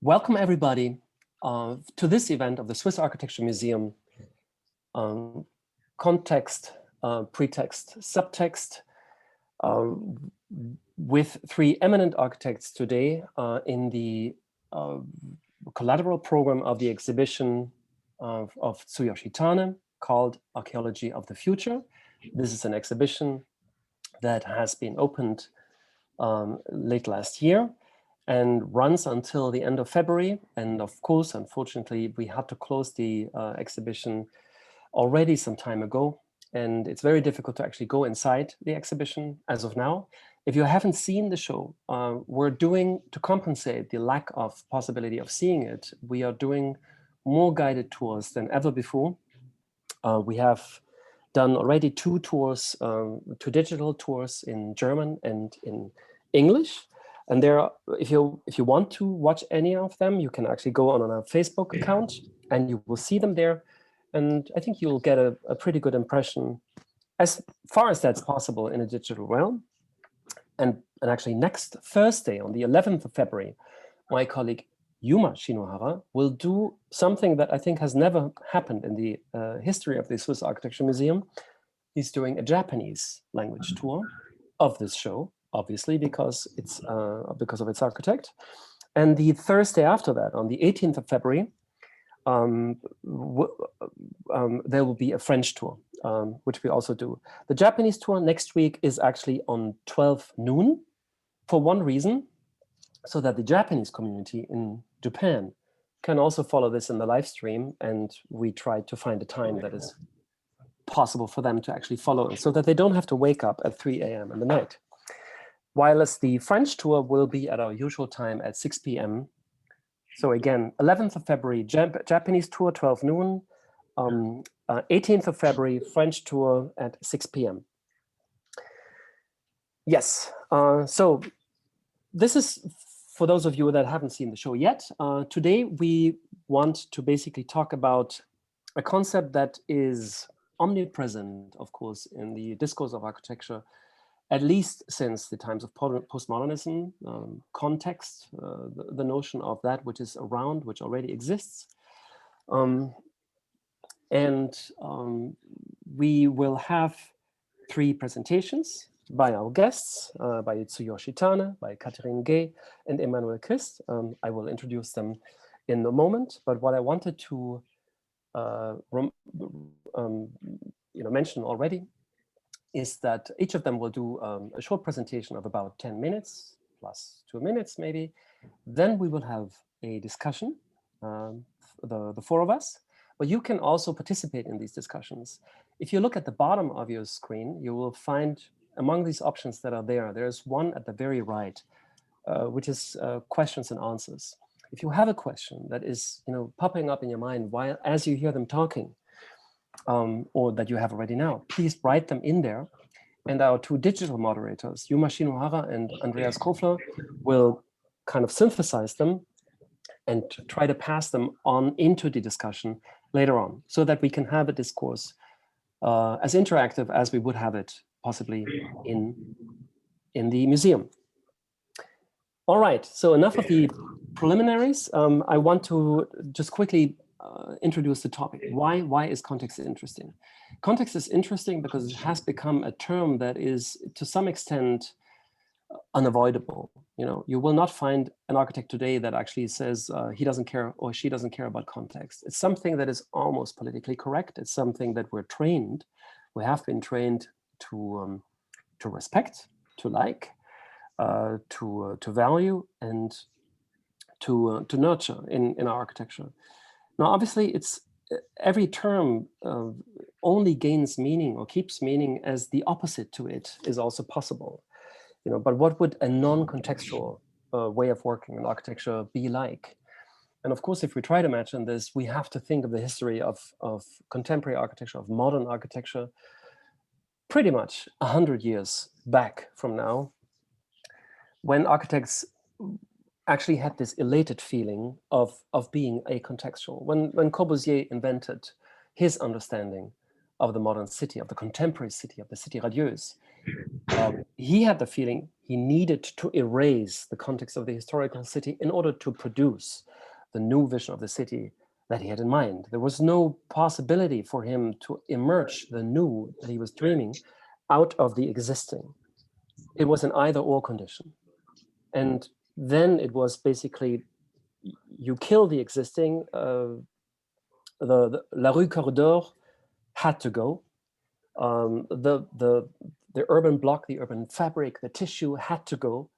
Welcome everybody to this event of the Swiss Architecture Museum, Context, Pretext, Subtext, with three eminent architects today in the collateral program of the exhibition of Tsuyoshi Tane called Archaeology of the Future. This is an exhibition that has been opened late last year and runs until the end of February. And of course, unfortunately, we had to close the exhibition already some time ago. And it's very difficult to actually go inside the exhibition as of now. If you haven't seen the show, we're doing, to compensate the lack of possibility of seeing it, we are doing more guided tours than ever before. We have done already two tours, two digital tours in German and in English. And there are, if you want to watch any of them, you can actually go on our Facebook account and you will see them there. And I think you'll get a pretty good impression as far as that's possible in a digital realm. And actually next Thursday, on the 11th of February, my colleague Yuma Shinohara will do something that I think has never happened in the history of the Swiss Architecture Museum. He's doing a Japanese language tour of this show, obviously because it's because of its architect. And the Thursday after that, on the 18th of February, there will be a French tour, which we also do. The Japanese tour next week is actually on 12 noon for one reason, so that the Japanese community in Japan can also follow this in the live stream. And we try to find a time that is possible for them to actually follow so that they don't have to wake up at 3 a.m. in the night. Whilst the French tour will be at our usual time at 6 p.m. So again, 11th of February, Japanese tour, 12 noon. 18th of February, French tour at 6 p.m. Yes, so this is for those of you that haven't seen the show yet. Today, we want to basically talk about a concept that is omnipresent, of course, in the discourse of architecture, at least since the times of postmodernism, context, the notion of that which is around, which already exists. We will have three presentations by our guests, by Tsuyoshi Tane, by Catherine Gay, and Emmanuel Christ. I will introduce them in a moment, but what I wanted to mention already is that each of them will do a short presentation of about 10 minutes, plus 2 minutes maybe. Then we will have a discussion, the four of us, but you can also participate in these discussions. If you look at the bottom of your screen, you will find among these options that are there, there's one at the very right, which is questions and answers. If you have a question that is popping up in your mind while as you hear them talking, or that you have already now, please write them in there. And our two digital moderators, Yuma Shinohara and Andreas Kofler, will kind of synthesize them and try to pass them on into the discussion later on, so that we can have a discourse as interactive as we would have it possibly in the museum. All right, so enough of the preliminaries. I want to just quickly introduce the topic. Why is context interesting? Context is interesting because it has become a term that is to some extent unavoidable. You will not find an architect today that actually says he doesn't care or she doesn't care about context. It's something that is almost politically correct. It's something that we have been trained to respect, to like, to value, and to nurture in our architecture. Now, obviously, every term only gains meaning or keeps meaning as the opposite to it is also possible. But what would a non-contextual way of working in architecture be like? And of course, if we try to imagine this, we have to think of the history of contemporary architecture, of modern architecture, pretty much 100 years back from now, when architects actually had this elated feeling of being a contextual. When Corbusier invented his understanding of the modern city, of the contemporary city, of the city radieuse, he had the feeling he needed to erase the context of the historical city in order to produce the new vision of the city that he had in mind. There was no possibility for him to emerge the new that he was dreaming out of the existing. It was an either-or condition. And then it was basically, you kill the existing, La Rue Corridor had to go. The urban block, the urban fabric, the tissue had to go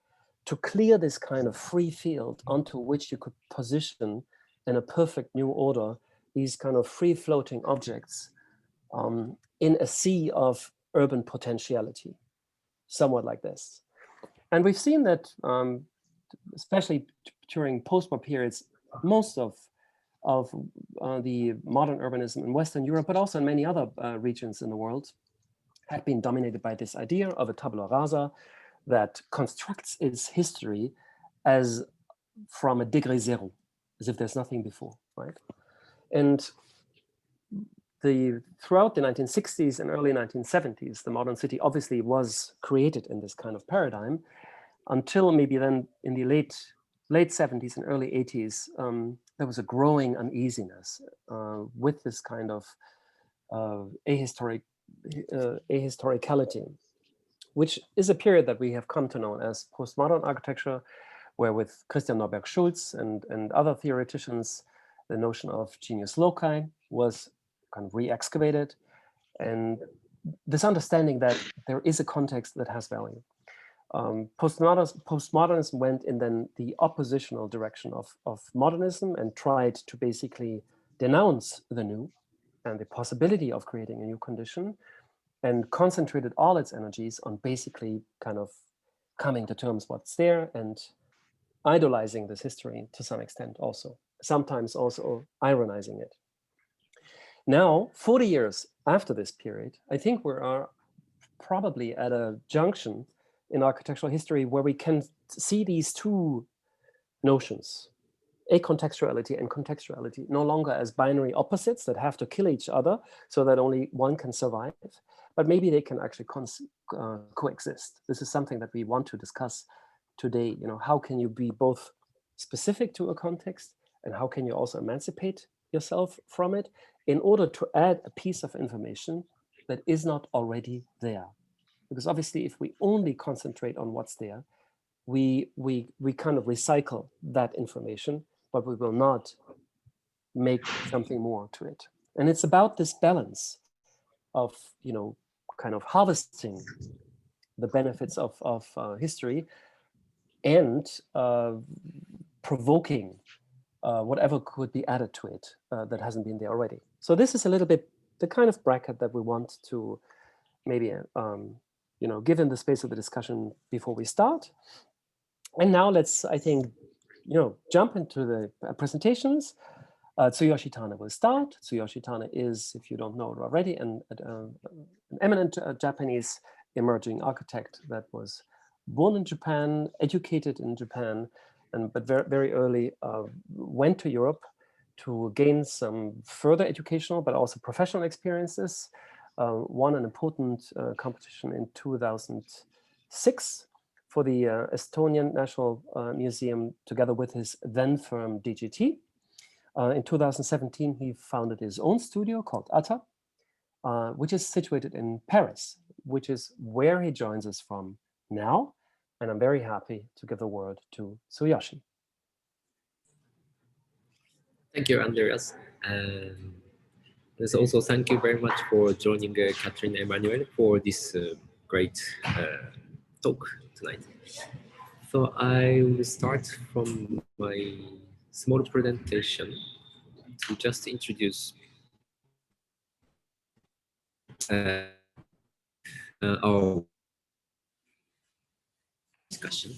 to clear this kind of free field onto which you could position in a perfect new order these kind of free-floating objects in a sea of urban potentiality, somewhat like this. And we've seen that, especially during post-war periods, most of the modern urbanism in Western Europe, but also in many other regions in the world, had been dominated by this idea of a tabula rasa that constructs its history as from a degré zéro, as if there's nothing before, right? And throughout the 1960s and early 1970s, the modern city obviously was created in this kind of paradigm, until maybe then in the late 70s and early 80s, there was a growing uneasiness with this kind of ahistoricality, which is a period that we have come to know as postmodern architecture, where with Christian Norberg-Schulz and other theoreticians, the notion of genius loci was kind of re-excavated, and this understanding that there is a context that has value. Postmodernism went in then the oppositional direction of modernism and tried to basically denounce the new and the possibility of creating a new condition, and concentrated all its energies on basically kind of coming to terms what's there and idolizing this history to some extent also, sometimes also ironizing it. Now, 40 years after this period, I think we are probably at a junction in architectural history where we can see these two notions, acontextuality and contextuality, no longer as binary opposites that have to kill each other so that only one can survive, but maybe they can actually coexist. This is something that we want to discuss today. You know, how can you be both specific to a context and how can you also emancipate yourself from it in order to add a piece of information that is not already there? Because obviously, if we only concentrate on what's there, we kind of recycle that information, but we will not make something more to it. And it's about this balance of, you know, kind of harvesting the benefits of history and provoking whatever could be added to it that hasn't been there already. So this is a little bit the kind of bracket that we want to maybe you know, given the space of the discussion before we start. And now let's, I think, you know, jump into the presentations. Tsuyoshi Tane will start. Tsuyoshi Tane is, if you don't know it already, an eminent Japanese emerging architect that was born in Japan, educated in Japan, but very early went to Europe to gain some further educational but also professional experiences. Won an important competition in 2006 for the Estonian National Museum together with his then firm DGT. In 2017, he founded his own studio called Atelier, which is situated in Paris, which is where he joins us from now. And I'm very happy to give the word to Tsuyoshi. Thank you, Andreas. And also thank you very much for joining Catherine and Emmanuel for this great talk tonight. So I will start from my small presentation to just introduce our discussion.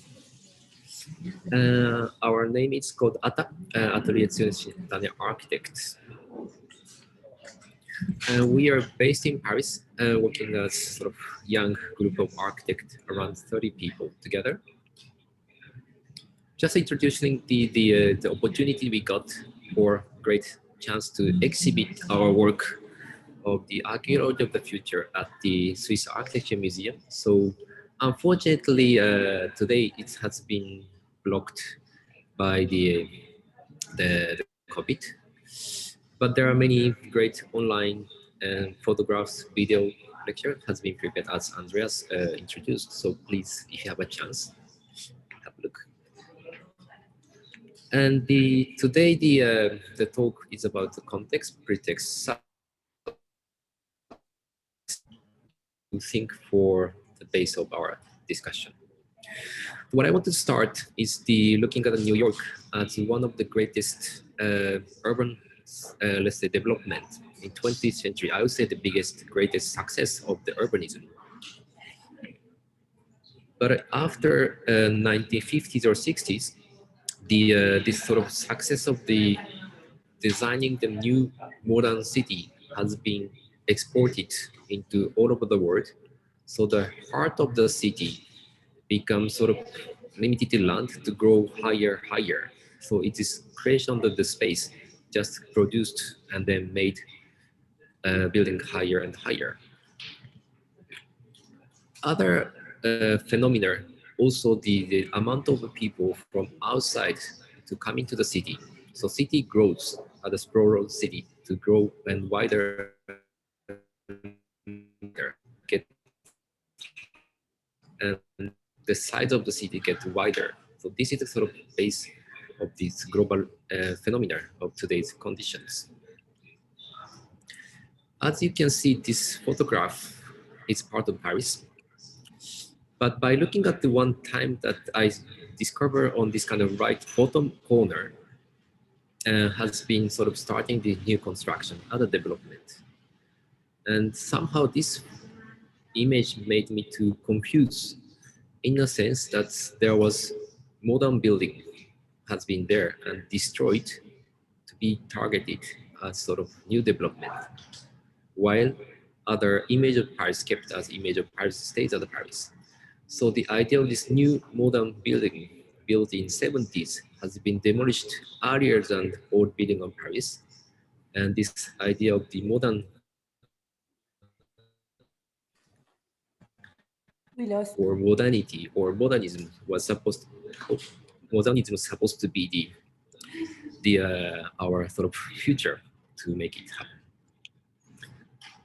Our name is called Atelier Tsuyoshi Tane Architects. We are based in Paris, working as sort of young group of architects, around 30 people together. Just introducing the opportunity we got for great chance to exhibit our work of the Archaeology of the Future at the Swiss Architecture Museum. So Unfortunately, today it has been blocked by the COVID. But there are many great online photographs, video lecture has been prepared as Andreas introduced. So please, if you have a chance, have a look. And today the talk is about the context, pretext, to think for the base of our discussion. What I want to start is looking at New York as one of the greatest urban, let's say, development in 20th century. I would say the greatest success of the urbanism. But after 1950s or 60s, this sort of success of the designing the new modern city has been exported into all over the world. So the heart of the city becomes sort of limited land to grow higher. So it is creation of the space just produced and then made building higher and higher. Other phenomena, also the amount of people from outside to come into the city. So city grows at a sprawl city to grow and wider get, and the size of the city get wider. So this is the sort of base of this global phenomena of today's conditions. As you can see, this photograph is part of Paris. But by looking at the one time that I discover on this kind of right bottom corner has been sort of starting the new construction, other development. And somehow this image made me to confuse in a sense that there was modern building has been there and destroyed to be targeted as sort of new development, while other image of Paris kept as image of Paris stays as Paris. So the idea of this new modern building built in 70s has been demolished earlier than the old building of Paris. And this idea of the modern or modernity or modernism was supposed to be our sort of future to make it happen.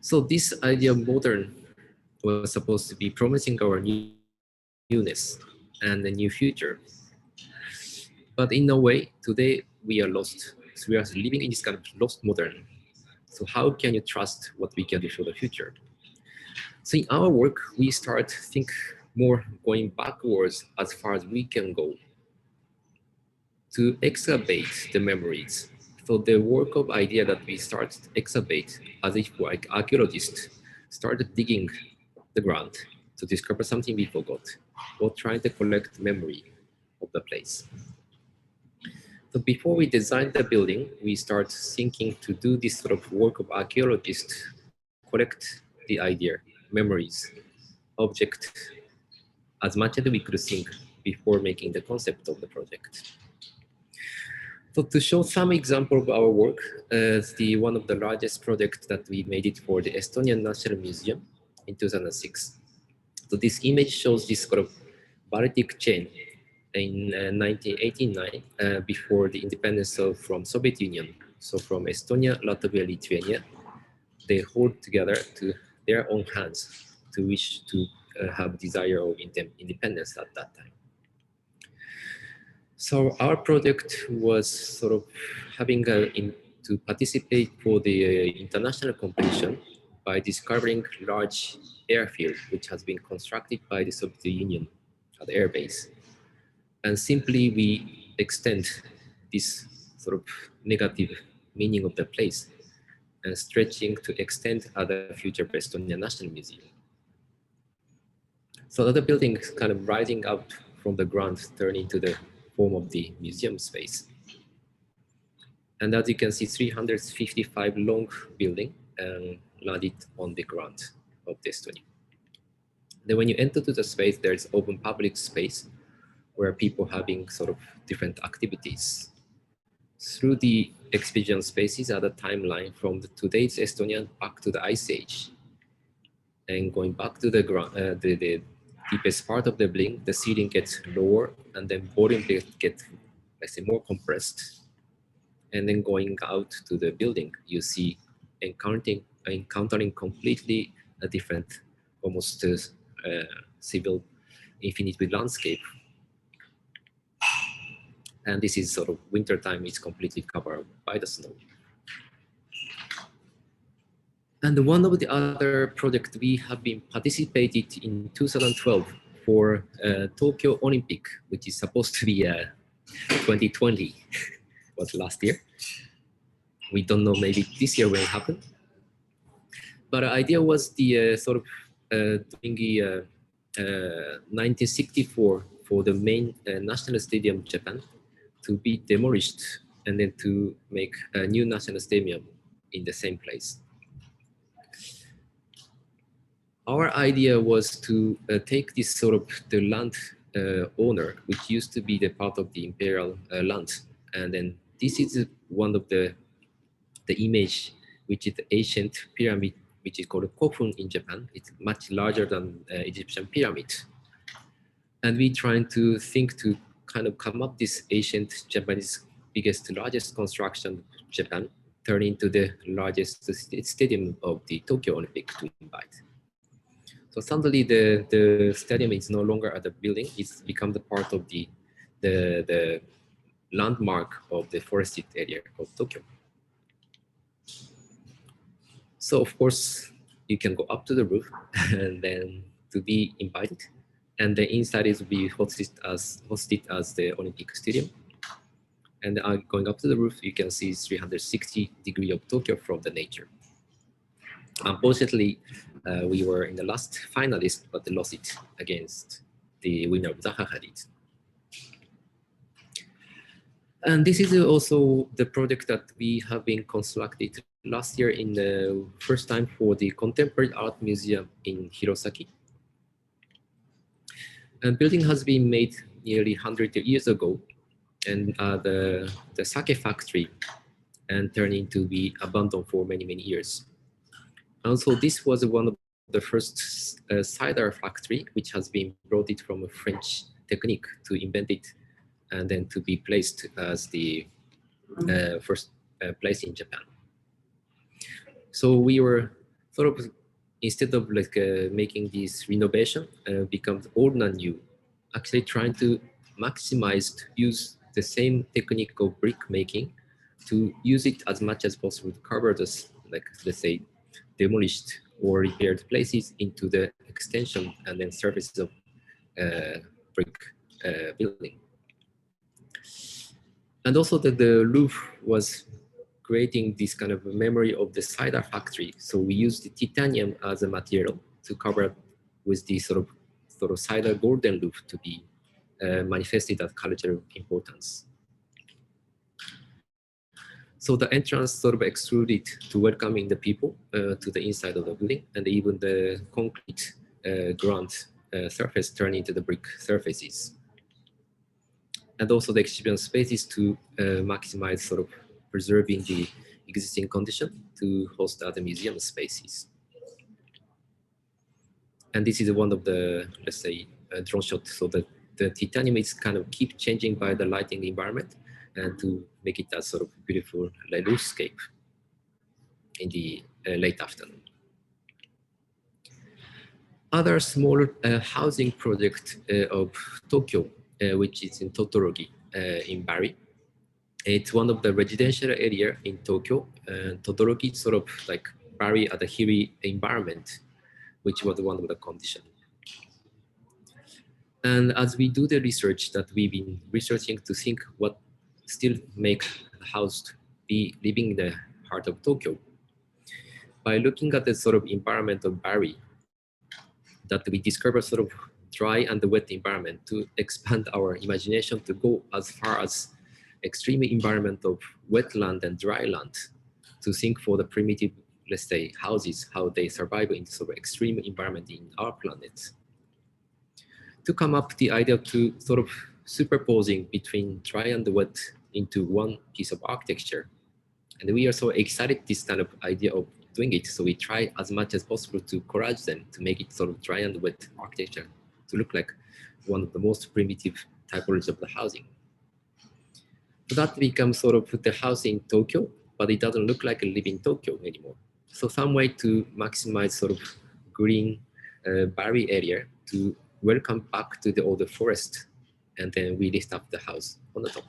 So this idea of modern was supposed to be promising our newness and a new future. But in a way, today we are lost. So we are living in this kind of lost modern. So how can you trust what we can do for the future? So in our work, we start think more going backwards as far as we can go to excavate the memories. So the work of idea that we start to excavate as if like archaeologists started digging the ground to discover something we forgot or trying to collect memory of the place. So before we design the building, we start thinking to do this sort of work of archaeologists, collect the idea, memories, object, as much as we could think before making the concept of the project. So to show some example of our work, one of the largest projects that we made it for the Estonian National Museum in 2006. So this image shows this sort of Baltic chain in 1989, before the independence from Soviet Union. So from Estonia, Latvia, Lithuania, they hold together to their own hands to wish to have desire of independence at that time. So our project was sort of having to participate for the international competition by discovering large airfield, which has been constructed by the Soviet Union at the air base. And simply we extend this sort of negative meaning of the place and stretching to extend other future Estonian National Museum. So other buildings kind of rising up from the ground turn into the form of the museum space. And as you can see, 355 long building and landed on the ground of the Estonia. Then when you enter to the space, there's open public space where people having sort of different activities. Through the exhibition spaces are the timeline from today's Estonia back to the Ice Age and going back to the ground, the deepest part of the building, the ceiling gets lower, and then volume gets, let's say, more compressed. And then going out to the building, you see encountering completely a different, almost civil infinite landscape. And this is sort of winter time, it's completely covered by the snow. And one of the other projects we have been participated in 2012 for Tokyo Olympic, which is supposed to be 2020, was last year. We don't know, maybe this year will happen. But the idea was the sort of doing the 1964 for the main national stadium of Japan to be demolished and then to make a new national stadium in the same place. Our idea was to take this sort of the land owner, which used to be the part of the imperial land, and then this is one of the image, which is the ancient pyramid, which is called Kofun in Japan. It's much larger than Egyptian pyramid, and we trying to think to kind of come up this ancient Japanese largest construction of Japan, turn into the largest stadium of the Tokyo Olympic to invite. So suddenly the stadium is no longer at the building, it's become the part of the landmark of the forested area of Tokyo. So of course, you can go up to the roof and then to be invited. And the inside is be hosted as the Olympic Stadium. And going up to the roof, you can see 360 degrees of Tokyo from the nature. Unfortunately, we were in the last finalist, but lost it against the winner of Zaha Hadid. And this is also the project that we have been constructed last year in the first time for the Contemporary Art Museum in Hirosaki. And building has been made nearly 100 years ago, and the sake factory and turned into be abandoned for many, many years. Also, this was one of the first cider factory, which has been brought it from a French technique to invent it and then to be placed as the first place in Japan. So we were sort of, instead of like making this renovation become old and new, actually trying to maximize, to use the same technique of brick making to use it as much as possible to cover this, like let's say, demolished or repaired places into the extension and then surfaces of brick building. And also that the roof was creating this kind of a memory of the cider factory. So we used the titanium as a material to cover up with the sort of cider golden roof to be manifested as cultural importance. So the entrance sort of extruded to welcoming the people to the inside of the building, and even the concrete ground surface turned into the brick surfaces. And also the exhibition spaces to maximize sort of preserving the existing condition to host other museum spaces. And this is one of the, let's say, drone shots, so that the titanium is kind of keep changing by the lighting environment and to make it a sort of beautiful landscape in the late afternoon. Other small housing project of Tokyo, which is in Totorogi in Bari. It's one of the residential area in Tokyo. Totorogi is sort of like Bari at a hilly environment, which was one of the conditions. And as we do the research that we've been researching to think what still make a house be living in the heart of Tokyo, by looking at the sort of environment of Bari, that we discover sort of dry and wet environment to expand our imagination to go as far as extreme environment of wetland and dry land, to think for the primitive, let's say, houses, how they survive in sort of extreme environment in our planet. To come up the idea to sort of superposing between dry and wet into one piece of architecture. And we are so excited this kind of idea of doing it. So we try as much as possible to collage them to make it sort of dry and wet architecture to look like one of the most primitive typology of the housing. So that becomes sort of the house in Tokyo, but it doesn't look like a living Tokyo anymore. So some way to maximize sort of green Bari area to welcome back to the older forest, and then we lift up the house on the top.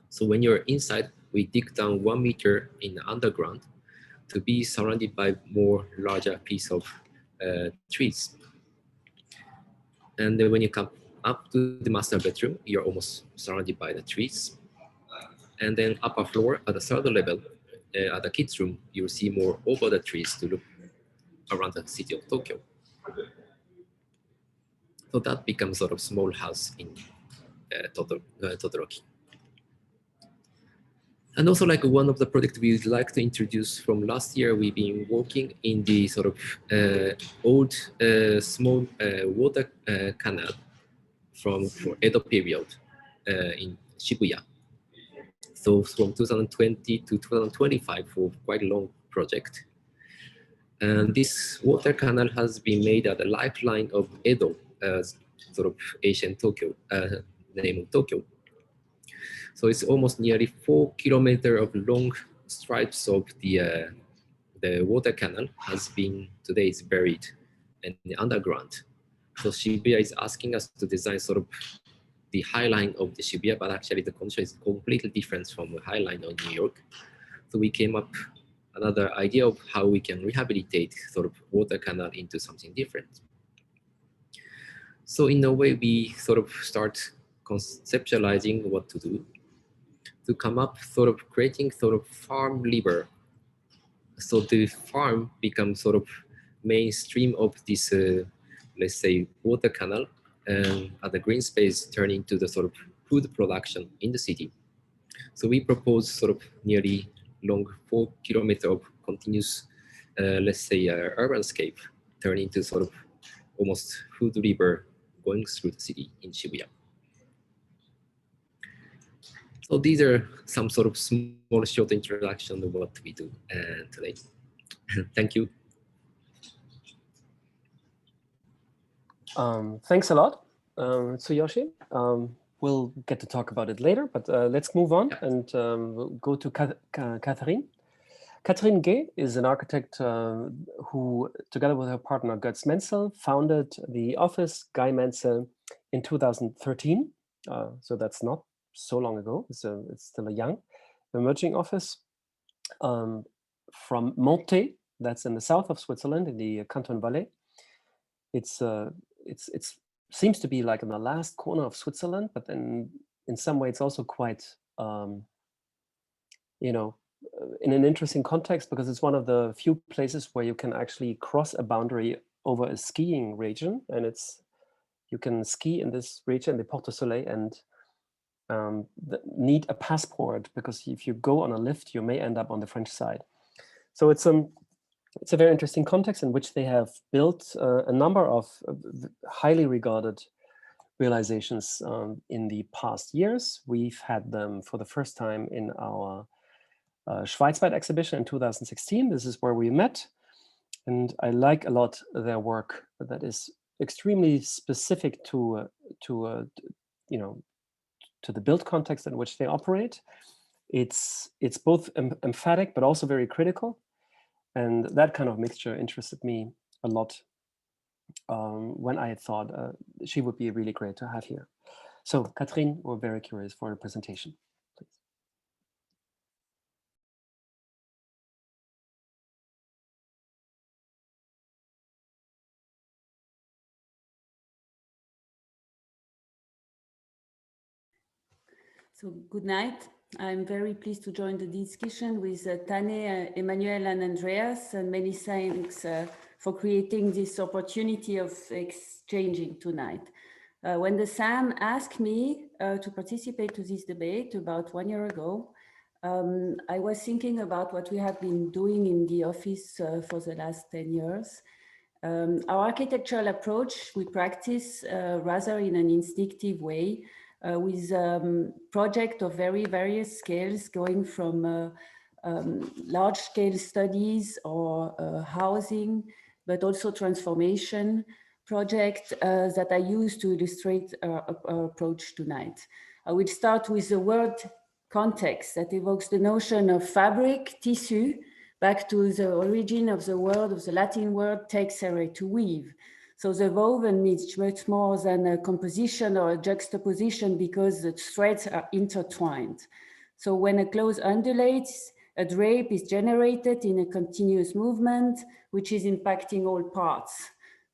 So when you're inside, we dig down 1 meter in the underground to be surrounded by more larger piece of trees. And then when you come up to the master bedroom, you're almost surrounded by the trees. And then upper floor at the third level, at the kids' room, you'll see more over the trees to look around the city of Tokyo. So that becomes sort of small house in Todoroki. And also like one of the projects we would like to introduce from last year, we've been working in the sort of old small water canal from Edo period in Shibuya. So from 2020 to 2025 for quite a long project. And this water canal has been made as a lifeline of Edo, sort of ancient Tokyo, name of Tokyo. So it's almost nearly 4 kilometers of long stripes of the water canal has been, today is buried in the underground. So Shibuya is asking us to design sort of the high line of the Shibuya, but actually the condition is completely different from the high line of New York. So we came up another idea of how we can rehabilitate sort of water canal into something different. So in a way, we sort of start conceptualizing what to do to come up sort of creating sort of farm river. So the farm becomes sort of mainstream of this, let's say, water canal, and at the green space turn into the sort of food production in the city. So we propose sort of nearly long 4 kilometers of continuous, let's say, urbanscape turn into sort of almost food river going through the city in Shibuya. So these are some sort of small short introduction of what we do today. Thank you. Thanks a lot, Tsuyoshi. We'll get to talk about it later, but let's move on and we'll go to Catherine. Catherine Gay is an architect who, together with her partner GayMenzel, founded the office GayMenzel in 2013. So that's not so long ago. It's still a young, emerging office from Monthey. That's in the south of Switzerland, in the Canton Valais. It seems to be like in the last corner of Switzerland, but then in some way it's also quite, you know, in an interesting context, because it's one of the few places where you can actually cross a boundary over a skiing region, and you can ski in this region, the Porte du Soleil, and need a passport, because if you go on a lift, you may end up on the French side. So it's a very interesting context in which they have built a number of highly regarded realizations in the past years. We've had them for the first time in our Schweizweit exhibition in 2016. This is where we met. And I like a lot their work that is extremely specific to the built context in which they operate. It's both emphatic, but also very critical. And that kind of mixture interested me a lot when I thought she would be really great to have here. So Catherine, we're very curious for your presentation, please. So good night. I'm very pleased to join the discussion with Tane, Emmanuel, and Andreas, and many thanks for creating this opportunity of exchanging tonight. When the SAM asked me to participate to this debate about 1 year ago, I was thinking about what we have been doing in the office for the last 10 years. Our architectural approach, we practice rather in an instinctive way, with projects of very various scales, going from large-scale studies or housing, but also transformation, project that I use to illustrate our approach tonight. I will start with the word context that evokes the notion of fabric, tissue, back to the origin of the word, of the Latin word texere, to weave. So the woven means much more than a composition or a juxtaposition because the threads are intertwined. So when a cloth undulates, a drape is generated in a continuous movement, which is impacting all parts.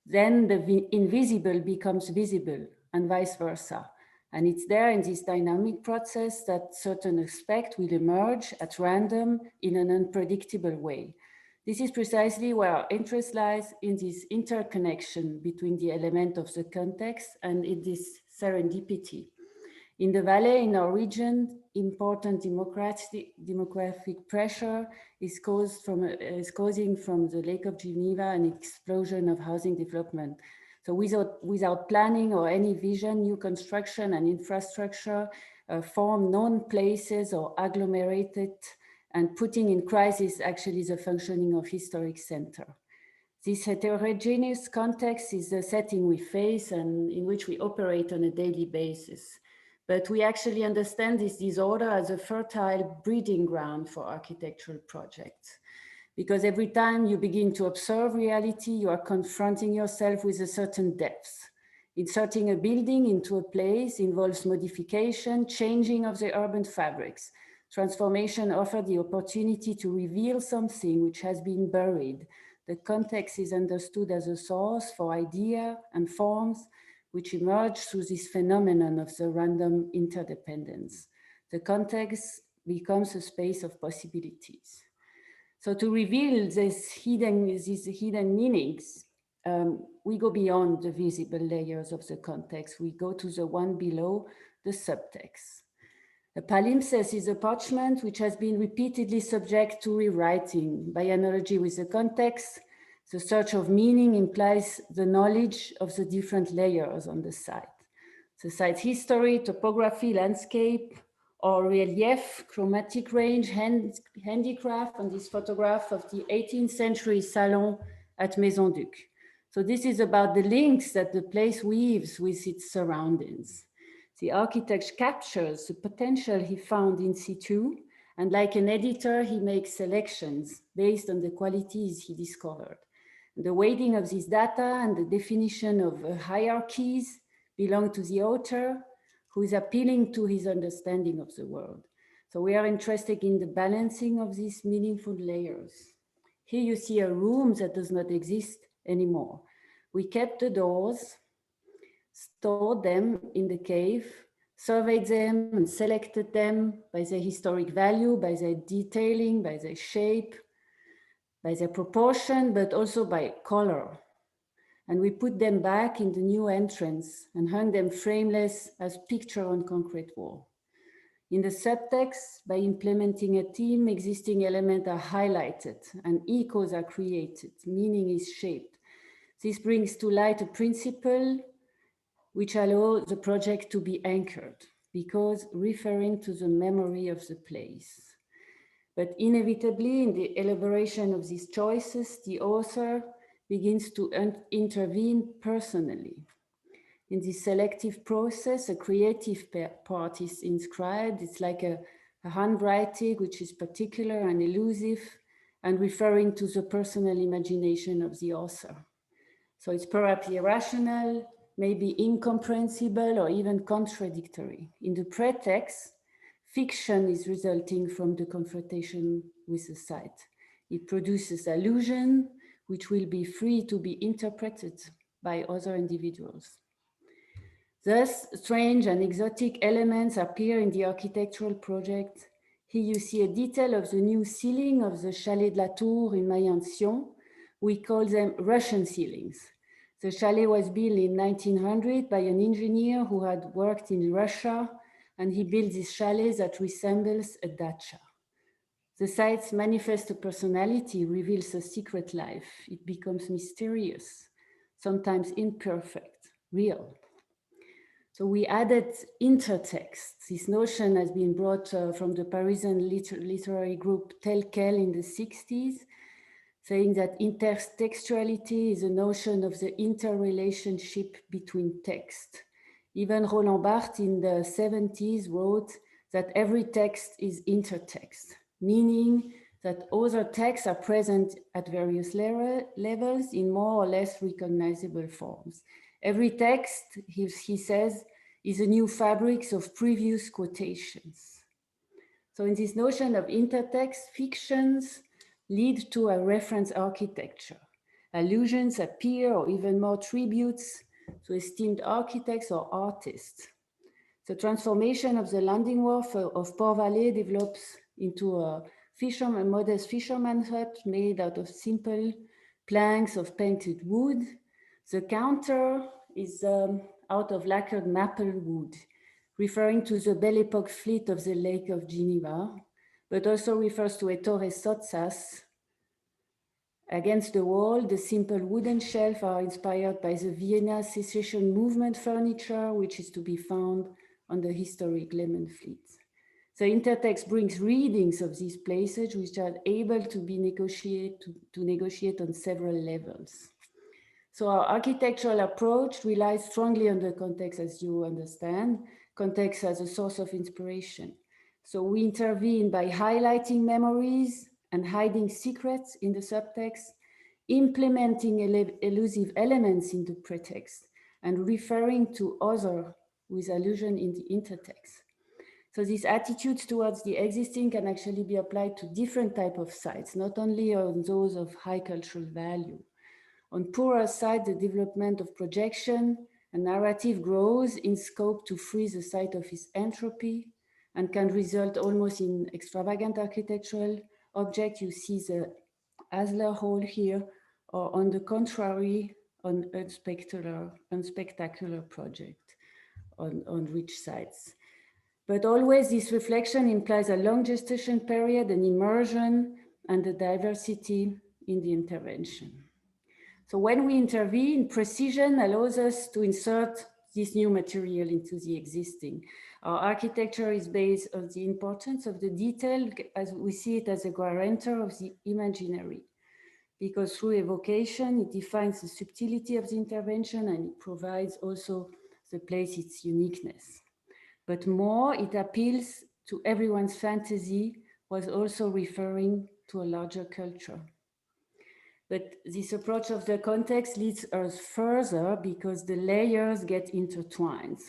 Then the invisible becomes visible and vice versa. And it's there in this dynamic process that certain aspects will emerge at random in an unpredictable way. This is precisely where our interest lies, in this interconnection between the element of the context and in this serendipity. In the valley, in our region, important demographic pressure is causing from the Lake of Geneva an explosion of housing development. So without planning or any vision, new construction and infrastructure form known places or agglomerated, and putting in crisis actually the functioning of historic center. This heterogeneous context is the setting we face and in which we operate on a daily basis. But we actually understand this disorder as a fertile breeding ground for architectural projects. Because every time you begin to observe reality, you are confronting yourself with a certain depth. Inserting a building into a place involves modification, changing of the urban fabrics. Transformation offers the opportunity to reveal something which has been buried. The context is understood as a source for idea and forms which emerge through this phenomenon of the random interdependence. The context becomes a space of possibilities. So to reveal these hidden meanings, we go beyond the visible layers of the context. We go to the one below, the subtext. A palimpsest is a parchment which has been repeatedly subject to rewriting. By analogy with the context, the search of meaning implies the knowledge of the different layers on the site. The site's history, topography, landscape, or relief, chromatic range, handicraft on this photograph of the 18th century salon at Maison Duc. So this is about the links that the place weaves with its surroundings. The architect captures the potential he found in situ, and like an editor, he makes selections based on the qualities he discovered. The weighting of this data and the definition of hierarchies belong to the author, who is appealing to his understanding of the world. So we are interested in the balancing of these meaningful layers. Here you see a room that does not exist anymore. We kept the doors, stored them in the cave, surveyed them and selected them by their historic value, by their detailing, by their shape, by their proportion, but also by color. And we put them back in the new entrance and hung them frameless as picture on concrete wall. In the subtext, by implementing a theme, existing elements are highlighted and echoes are created, meaning is shaped. This brings to light a principle which allows the project to be anchored, because referring to the memory of the place. But inevitably, in the elaboration of these choices, the author begins to intervene personally. In this selective process, a creative part is inscribed. It's like a handwriting which is particular and elusive and referring to the personal imagination of the author. So it's perhaps irrational, maybe incomprehensible, or even contradictory. In the pretext, fiction is resulting from the confrontation with the site. It produces allusion, which will be free to be interpreted by other individuals. Thus, strange and exotic elements appear in the architectural project. Here you see a detail of the new ceiling of the Chalet de la Tour in Mayen-Sion. We call them Russian ceilings. The chalet was built in 1900 by an engineer who had worked in Russia, and he built this chalet that resembles a dacha. The site's manifest personality reveals a secret life. It becomes mysterious, sometimes imperfect, real. So we added intertext. This notion has been brought from the Parisian literary group Tel Quel in the 60s. saying that intertextuality is a notion of the interrelationship between text. Even Roland Barthes in the 70s wrote that every text is intertext, meaning that other texts are present at various levels in more or less recognizable forms. Every text, he says, is a new fabric of previous quotations. So in this notion of intertext, fictions lead to a reference architecture. Allusions appear, or even more tributes, to esteemed architects or artists. The transformation of the landing wharf of Port-Vallée develops into a modest fisherman's hut made out of simple planks of painted wood. The counter is out of lacquered maple wood, referring to the Belle Époque fleet of the Lake of Geneva, but also refers to Ettore Sottsass. Against the wall, the simple wooden shelves are inspired by the Vienna secession movement furniture, which is to be found on the historic Lehman fleet. The intertext brings readings of these places, which are able to be negotiate on several levels. So our architectural approach relies strongly on the context, as you understand, context as a source of inspiration. So we intervene by highlighting memories and hiding secrets in the subtext, implementing elusive elements in the pretext, and referring to other with allusion in the intertext. So these attitudes towards the existing can actually be applied to different types of sites, not only on those of high cultural value. On poorer sites, the development of projection and narrative grows in scope to free the site of its entropy and can result almost in extravagant architectural objects. You see the Asler Hall here, or on the contrary, on unspectacular project on rich sites. But always this reflection implies a long gestation period, an immersion, and a diversity in the intervention. So when we intervene, precision allows us to insert this new material into the existing. Our architecture is based on the importance of the detail, as we see it as a guarantor of the imaginary, because through evocation, it defines the subtlety of the intervention and it provides also the place its uniqueness. But more, it appeals to everyone's fantasy, was also referring to a larger culture. But this approach of the context leads us further because the layers get intertwined.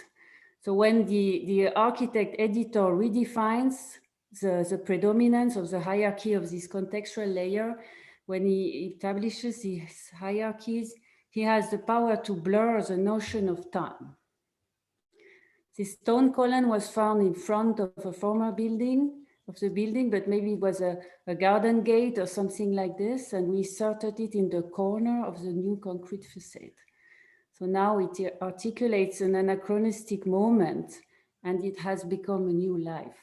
So when the architect editor redefines the predominance of the hierarchy of this contextual layer, when he establishes these hierarchies, he has the power to blur the notion of time. This stone column was found in front of a former building, but maybe it was a garden gate or something like this, and we inserted it in the corner of the new concrete facade. So now it articulates an anachronistic moment, and it has become a new life.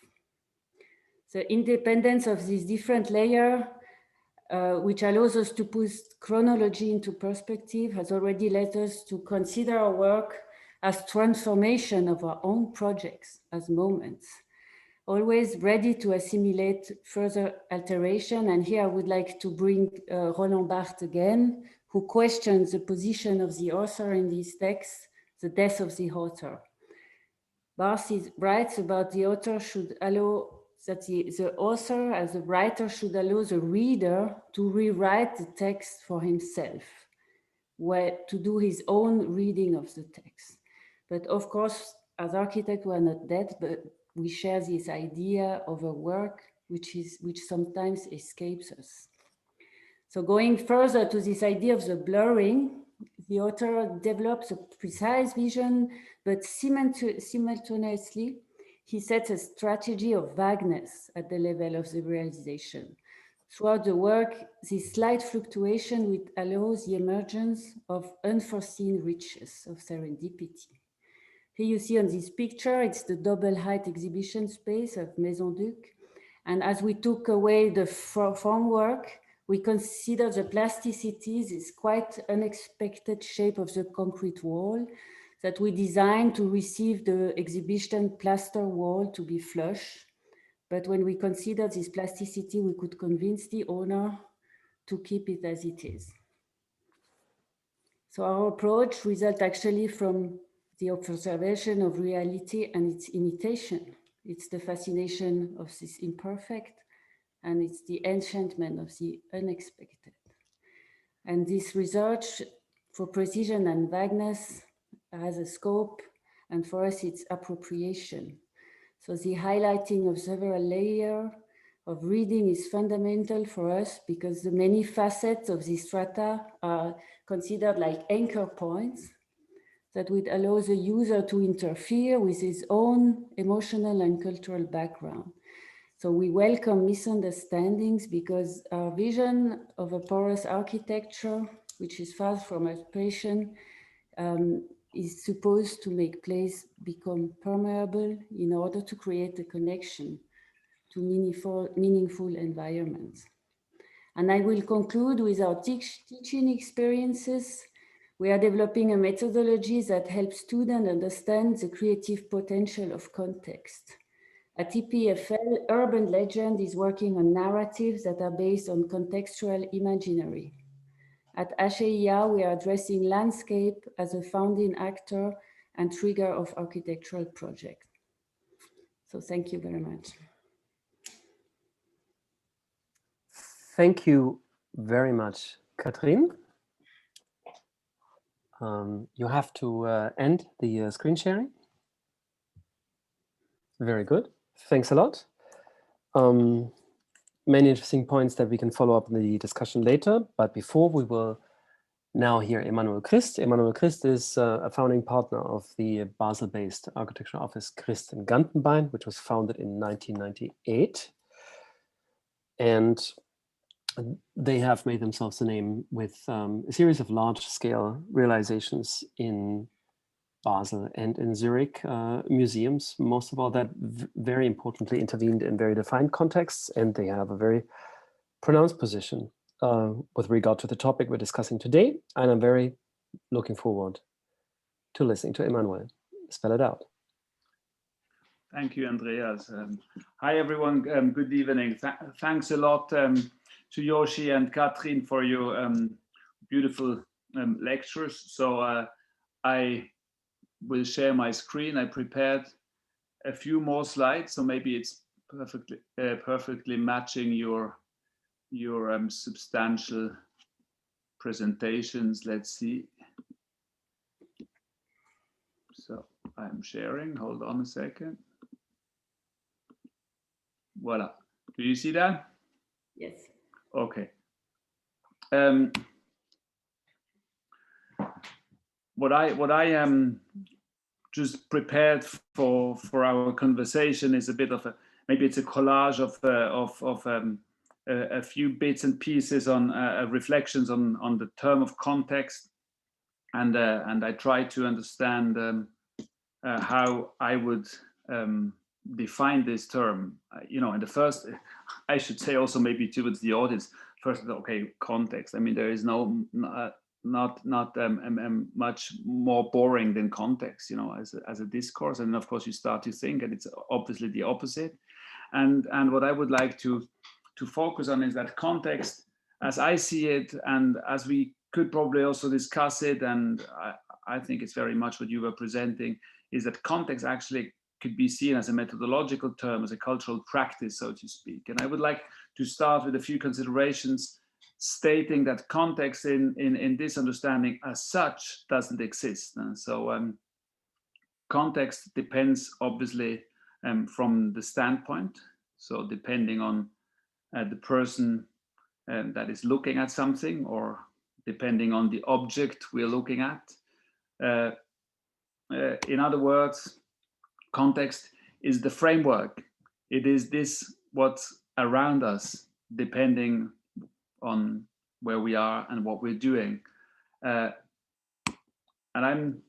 The independence of this different layer, which allows us to put chronology into perspective, has already led us to consider our work as transformation of our own projects, as moments, always ready to assimilate further alteration. And here I would like to bring Roland Barthes again, who questions the position of the author in these texts, the death of the author. Barthes writes about the author should allow that the author as a writer should allow the reader to rewrite the text for himself, to do his own reading of the text. But of course, as architects, we are not dead, but we share this idea of a work which sometimes escapes us. So going further to this idea of the blurring, the author develops a precise vision, but simultaneously, he sets a strategy of vagueness at the level of the realization. Throughout the work, this slight fluctuation allows the emergence of unforeseen riches of serendipity. Here you see on this picture, it's the double height exhibition space of Maison Duc. And as we took away the formwork, we consider the plasticity, this quite unexpected shape of the concrete wall that we designed to receive the exhibition plaster wall to be flush. But when we considered this plasticity, we could convince the owner to keep it as it is. So our approach results actually from the observation of reality and its imitation. It's the fascination of this imperfect, and it's the enchantment of the unexpected. And this research for precision and vagueness has a scope, and for us it's appropriation. So the highlighting of several layers of reading is fundamental for us because the many facets of the strata are considered like anchor points that would allow the user to interfere with his own emotional and cultural background. So we welcome misunderstandings because our vision of a porous architecture, which is far from aspiration, is supposed to make place become permeable in order to create a connection to meaningful environments. And I will conclude with our teaching experiences. We are developing a methodology that helps students understand the creative potential of context. At EPFL, Urban Legend is working on narratives that are based on contextual imaginary. At Archaeology, we are addressing landscape as a founding actor and trigger of architectural projects. So thank you very much. Thank you very much, Katrin. You have to end the screen sharing. Very good. Thanks a lot. Many interesting points that we can follow up in the discussion later. But before, we will now hear Emmanuel Christ. Emmanuel Christ is a founding partner of the Basel-based architectural office Christ in Gantenbein, which was founded in 1998. And they have made themselves a name with a series of large-scale realizations in Basel and in Zurich museums. Most of all, that very importantly intervened in very defined contexts, and they have a very pronounced position with regard to the topic we're discussing today. And I'm very looking forward to listening to Emmanuel spell it out. Thank you, Andreas. Hi, everyone. Good evening. Thanks a lot to Yoshi and Katrin for your beautiful lectures. So I will share my screen. I prepared a few more slides, so maybe it's perfectly matching your substantial presentations. Let's see. So I'm sharing. Hold on a second. Voila. Do you see that? Yes. Okay. What I just prepared for our conversation is a bit of maybe it's a collage of a few bits and pieces on reflections on the term of context, and I try to understand how I would define this term. In the first, I should say also maybe towards the audience. First, okay, context. I mean, there is no not much more boring than context, as a discourse. And of course, you start to think, and it's obviously the opposite. And what I would like to focus on is that context, as I see it, and as we could probably also discuss it, and I think it's very much what you were presenting, is that context actually could be seen as a methodological term, as a cultural practice, so to speak. And I would like to start with a few considerations stating that context in this understanding as such doesn't exist. And so context depends obviously from the standpoint. So depending on the person that is looking at something, or depending on the object we're looking at. In other words, context is the framework. It is this what's around us, depending on where we are and what we're doing. And I'm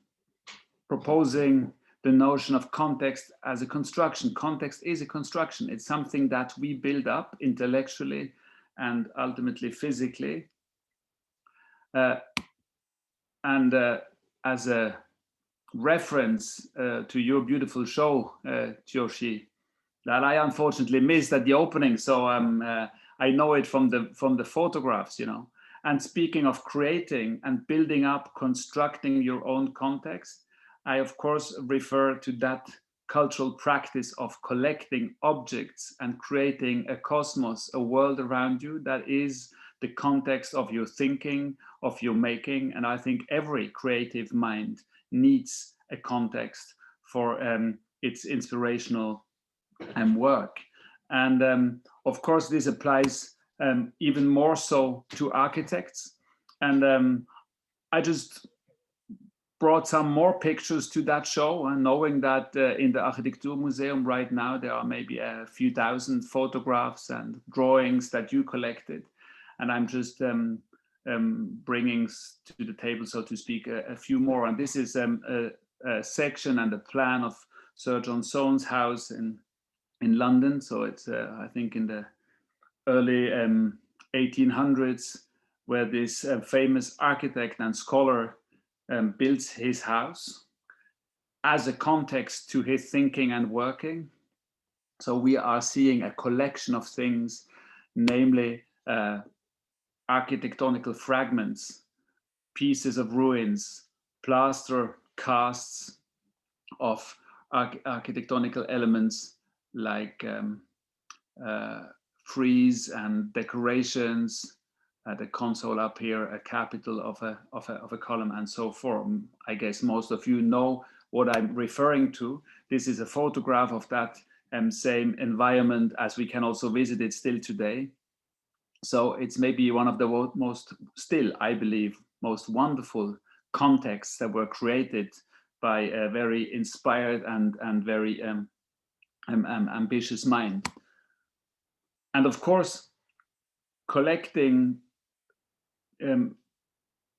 proposing the notion of context as a construction. Context is a construction. It's something that we build up intellectually and ultimately physically. And as a reference to your beautiful show, Tsuyoshi, that I unfortunately missed at the opening. So I I know it from the photographs, you know. And speaking of creating and building up, constructing your own context, I of course refer to that cultural practice of collecting objects and creating a cosmos, a world around you that is the context of your thinking, of your making. And I think every creative mind needs a context for its inspirational work. And of course, this applies even more so to architects. And I just brought some more pictures to that show, and knowing that in the Architekturmuseum right now, there are maybe a few thousand photographs and drawings that you collected. And I'm just bringing to the table, so to speak, a few more. And this is a section and a plan of Sir John Soane's house in London. So it's, I think, in the early 1800s, where this famous architect and scholar builds his house as a context to his thinking and working. So we are seeing a collection of things, namely architectonical fragments, pieces of ruins, plaster casts of architectonical elements like frieze and decorations, the console up here, a capital of a column, and so forth. I guess most of you know what I'm referring to. This is a photograph of that same environment, as we can also visit it still today. So it's maybe one of the most, still, I believe, most wonderful contexts that were created by a very inspired and very ambitious mind. And of course, collecting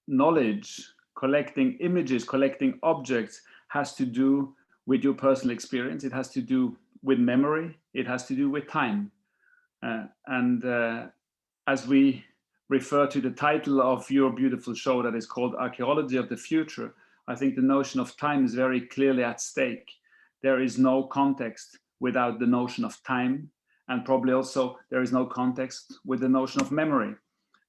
knowledge, collecting images, collecting objects has to do with your personal experience. It has to do with memory. It has to do with time. As we refer to the title of your beautiful show that is called Archaeology of the Future, I think the notion of time is very clearly at stake. There is no context without the notion of time, and probably also there is no context with the notion of memory.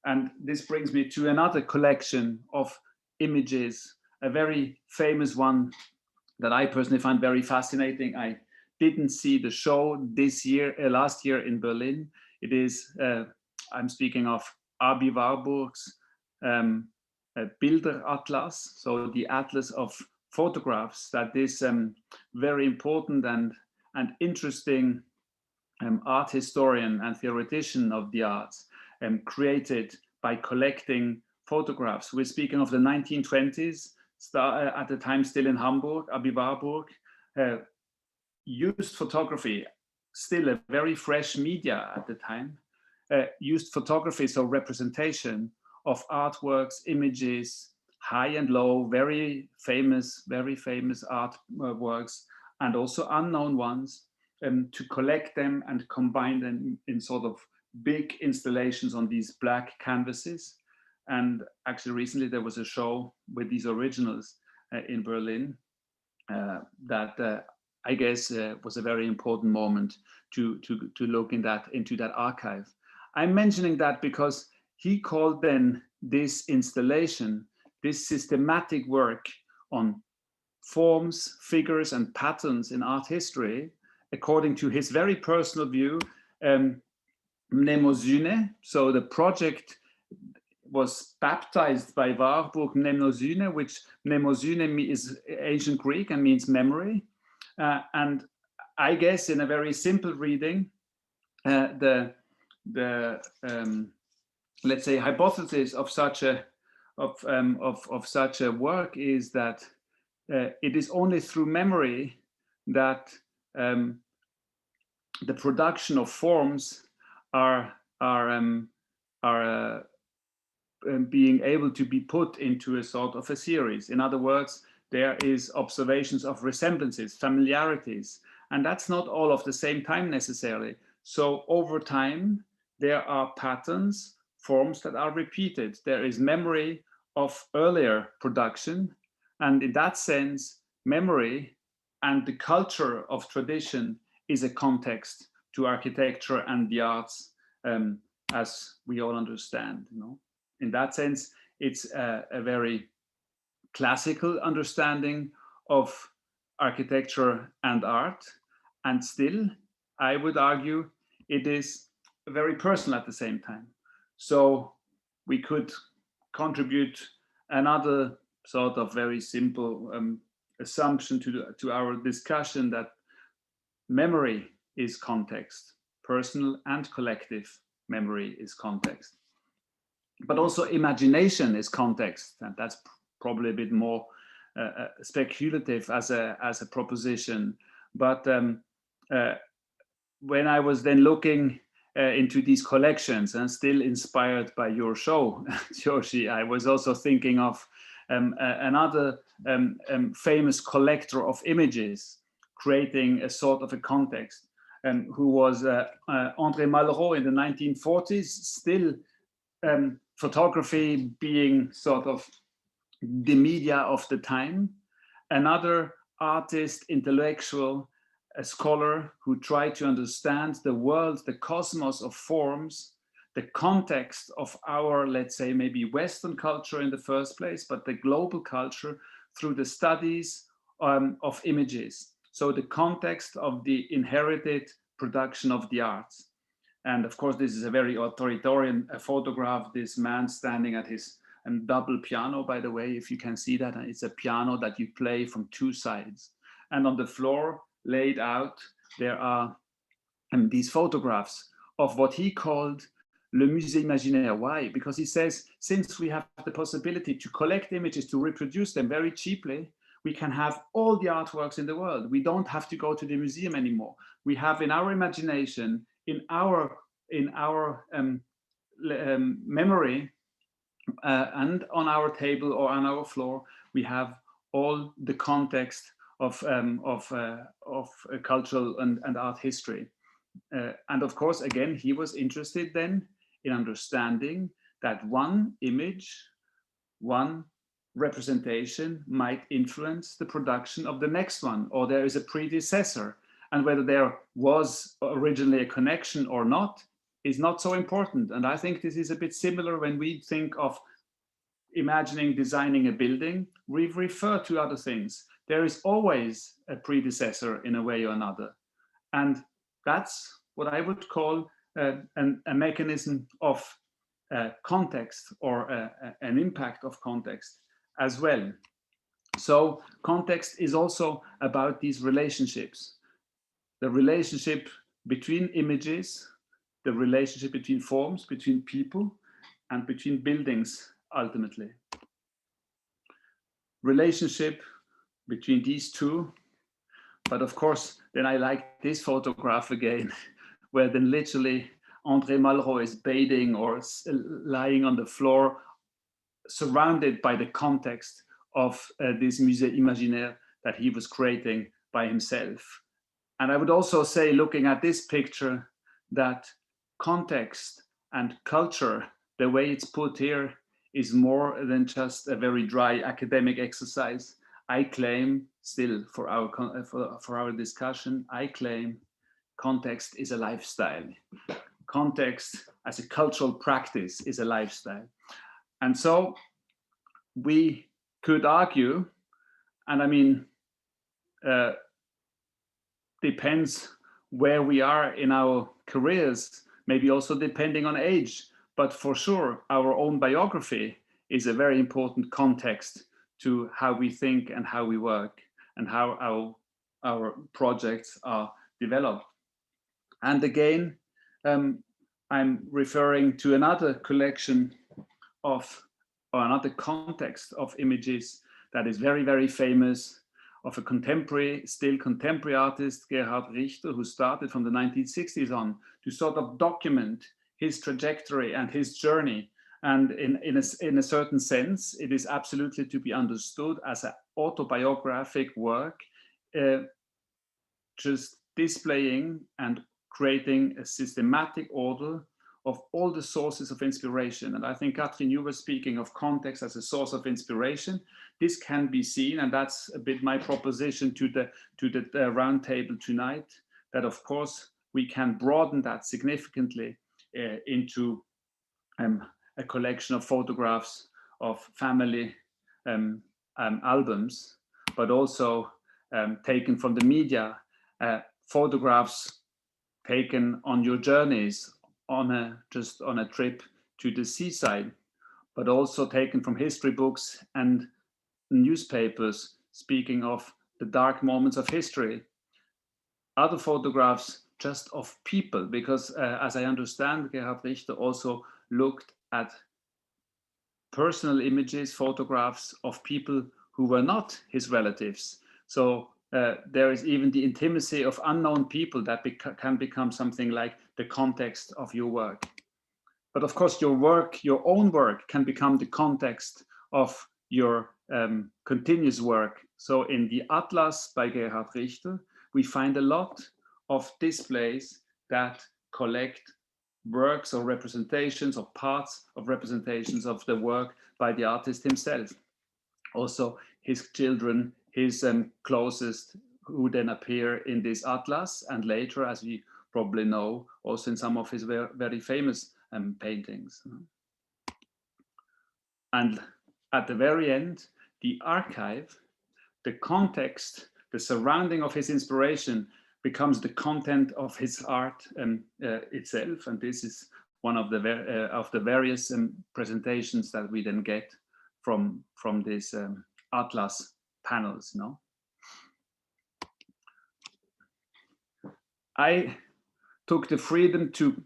And this brings me to another collection of images, a very famous one that I personally find very fascinating. I didn't see the show this year, last year in Berlin. It is, I'm speaking of Abi Warburg's Bilder Atlas, so the atlas of photographs that this very important and interesting art historian and theoretician of the arts created by collecting photographs. We're speaking of the 1920s, at the time still in Hamburg. Abi Warburg used photography, still a very fresh media at the time, used photography, so representation of artworks, images, high and low, very famous artworks, and also unknown ones, to collect them and combine them in sort of big installations on these black canvases. And actually recently there was a show with these originals in Berlin that I guess was a very important moment to look into that archive. I'm mentioning that because he called then this installation, this systematic work on forms, figures, and patterns in art history, according to his very personal view, Mnemosyne. So the project was baptized by Warburg Mnemosyne, which Mnemosyne is ancient Greek and means memory. And I guess in a very simple reading, let's say hypothesis of such a such a work is that it is only through memory that the production of forms are being able to be put into a sort of a series. In other words, there is observations of resemblances, familiarities, and that's not all of the same time necessarily. So over time, there are patterns, forms that are repeated. There is memory of earlier production, and in that sense, memory and the culture of tradition is a context to architecture and the arts as we all understand. You know, in that sense, it's a very classical understanding of architecture and art, and still, I would argue, it is very personal at the same time. So we could contribute another sort of very simple assumption to our discussion, that memory is context, personal and collective memory is context. But also imagination is context, and that's probably a bit more speculative as a proposition. But when I was then looking into these collections, and still inspired by your show, Tsuyoshi, I was also thinking of another famous collector of images, creating a sort of a context, who was André Malraux in the 1940s, still photography being sort of the media of the time. Another artist, intellectual, a scholar who tried to understand the world, the cosmos of forms, the context of our, let's say, maybe Western culture in the first place, but the global culture through the studies of images. So the context of the inherited production of the arts. And of course, this is a very authoritarian photograph, this man standing at his double piano, by the way, if you can see that, it's a piano that you play from two sides. And on the floor, laid out, there are these photographs of what he called le musée imaginaire. Why? Because he says, since we have the possibility to collect images, to reproduce them very cheaply, we can have all the artworks in the world. We don't have to go to the museum anymore. We have in our imagination, in our memory, and on our table or on our floor, we have all the context of cultural and art history. And of course, again, he was interested then in understanding that one image, one representation might influence the production of the next one, or there is a predecessor. And whether there was originally a connection or not is not so important. And I think this is a bit similar when we think of imagining, designing a building, we refer to other things. There is always a predecessor in a way or another. And that's what I would call a mechanism of context, or an impact of context as well. So context is also about these relationships. The relationship between images, the relationship between forms, between people, and between buildings, ultimately. Relationship between these two. But of course, then I like this photograph again, where then literally André Malraux is bathing or lying on the floor, surrounded by the context of this musée imaginaire that he was creating by himself. And I would also say, looking at this picture, that context and culture, the way it's put here, is more than just a very dry academic exercise. I claim, still for our discussion, I claim context is a lifestyle. Context as a cultural practice is a lifestyle. And so we could argue, and I mean, depends where we are in our careers, maybe also depending on age, but for sure, our own biography is a very important context to how we think and how we work and how our projects are developed. And again, I'm referring to another collection of, or another context of images that is very, very famous, of a contemporary, still contemporary artist, Gerhard Richter, who started from the 1960s on to sort of document his trajectory and his journey. And in a certain sense, it is absolutely to be understood as an autobiographic work, just displaying and creating a systematic order of all the sources of inspiration. And I think, Katrin, you were speaking of context as a source of inspiration. This can be seen, and that's a bit my proposition to the round table tonight, that of course we can broaden that significantly into a collection of photographs of family albums, but also taken from the media, photographs taken on your journeys, just on a trip to the seaside, but also taken from history books and newspapers speaking of the dark moments of history. Other photographs just of people, because as I understand, Gerhard Richter also looked at personal images, photographs of people who were not his relatives. So there is even the intimacy of unknown people that can become something like the context of your work. But of course, your work, your own work, can become the context of your continuous work. So in the Atlas by Gerhard Richter, we find a lot of displays that collect works or representations or parts of representations of the work by the artist himself. Also his children, his closest, who then appear in this atlas, and later, as we probably know, also in some of his very famous paintings. And at the very end, the archive, the context, the surrounding of his inspiration becomes the content of his art itself. And this is one of the various presentations that we then get from this atlas panels. No, I took the freedom to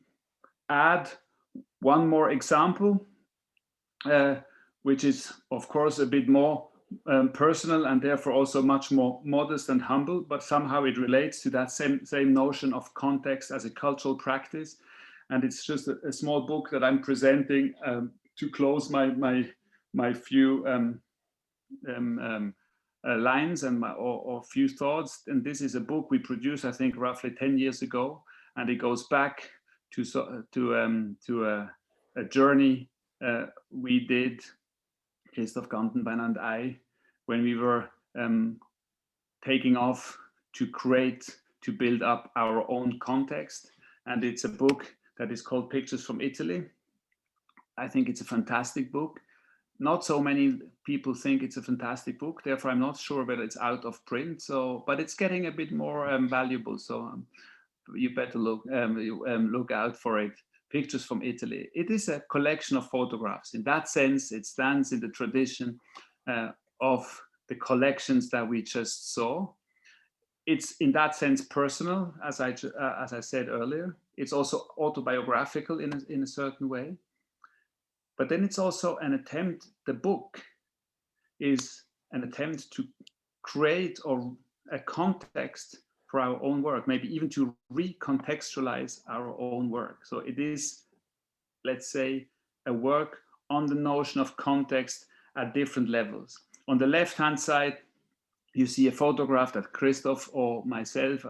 add one more example, which is of course a bit more personal and therefore also much more modest and humble, but somehow it relates to that same notion of context as a cultural practice. And it's just a small book that I'm presenting to close my few lines and or few thoughts. And this is a book we produced, I think, roughly 10 years ago, and it goes back to a journey we did, Christoph Gantenbein and I, when we were taking off to build up our own context. And it's a book that is called Pictures from Italy. I think it's a fantastic book. Not so many people think it's a fantastic book, therefore I'm not sure whether it's out of print. So, but it's getting a bit more valuable. So you better look out for it. Pictures from Italy. It is a collection of photographs. In that sense, it stands in the tradition of the collections that we just saw. It's in that sense personal, as I said earlier. It's also autobiographical in a certain way. But then it's also an attempt, the book is an attempt to create a context for our own work, maybe even to recontextualize our own work. So it is, let's say, a work on the notion of context at different levels. On the left-hand side, you see a photograph that Christoph or myself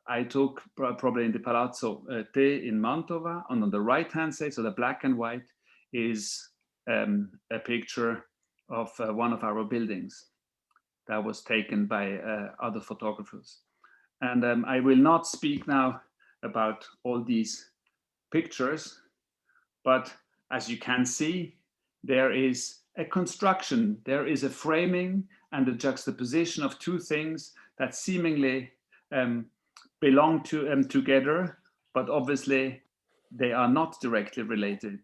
I took probably in the Palazzo Te in Mantova. And on the right-hand side, so the black and white, is a picture of one of our buildings that was taken by other photographers. And I will not speak now about all these pictures, but as you can see, there is a construction, there is a framing and a juxtaposition of two things that seemingly belong to together, but obviously they are not directly related.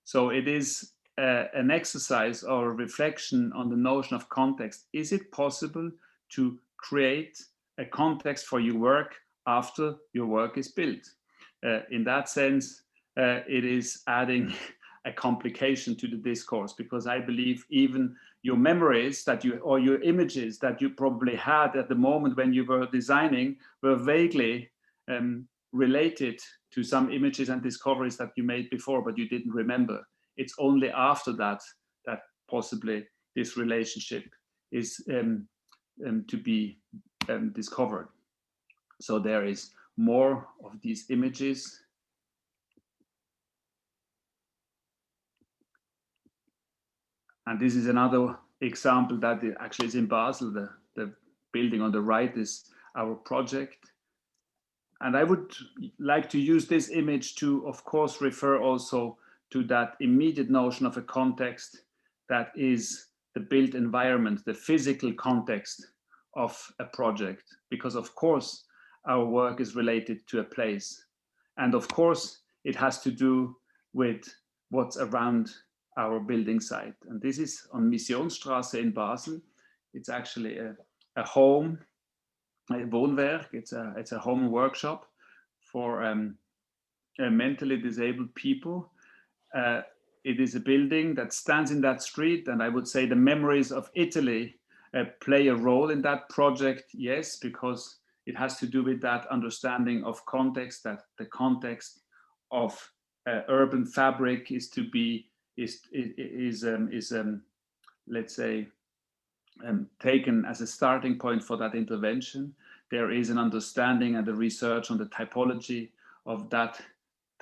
So it is an exercise or a reflection on the notion of context. Is it possible to create a context for your work after your work is built? In that sense, it is adding a complication to the discourse, because I believe even your memories or your images that you probably had at the moment when you were designing were vaguely related to some images and discoveries that you made before, but you didn't remember. It's only after that possibly this relationship is to be discovered. So there is more of these images. And this is another example that actually is in Basel. The building on the right is our project. And I would like to use this image to, of course, refer also to that immediate notion of a context that is the built environment, the physical context of a project, because of course our work is related to a place. And of course it has to do with what's around our building site. And this is on Missionsstraße in Basel. It's actually a home, a Wohnwerk. It's a home workshop for mentally disabled people. It is a building that stands in that street, and I would say the memories of Italy play a role in that project, yes, because it has to do with that understanding of context, that the context of urban fabric is to be, let's say, taken as a starting point for that intervention. There is an understanding and a research on the typology of that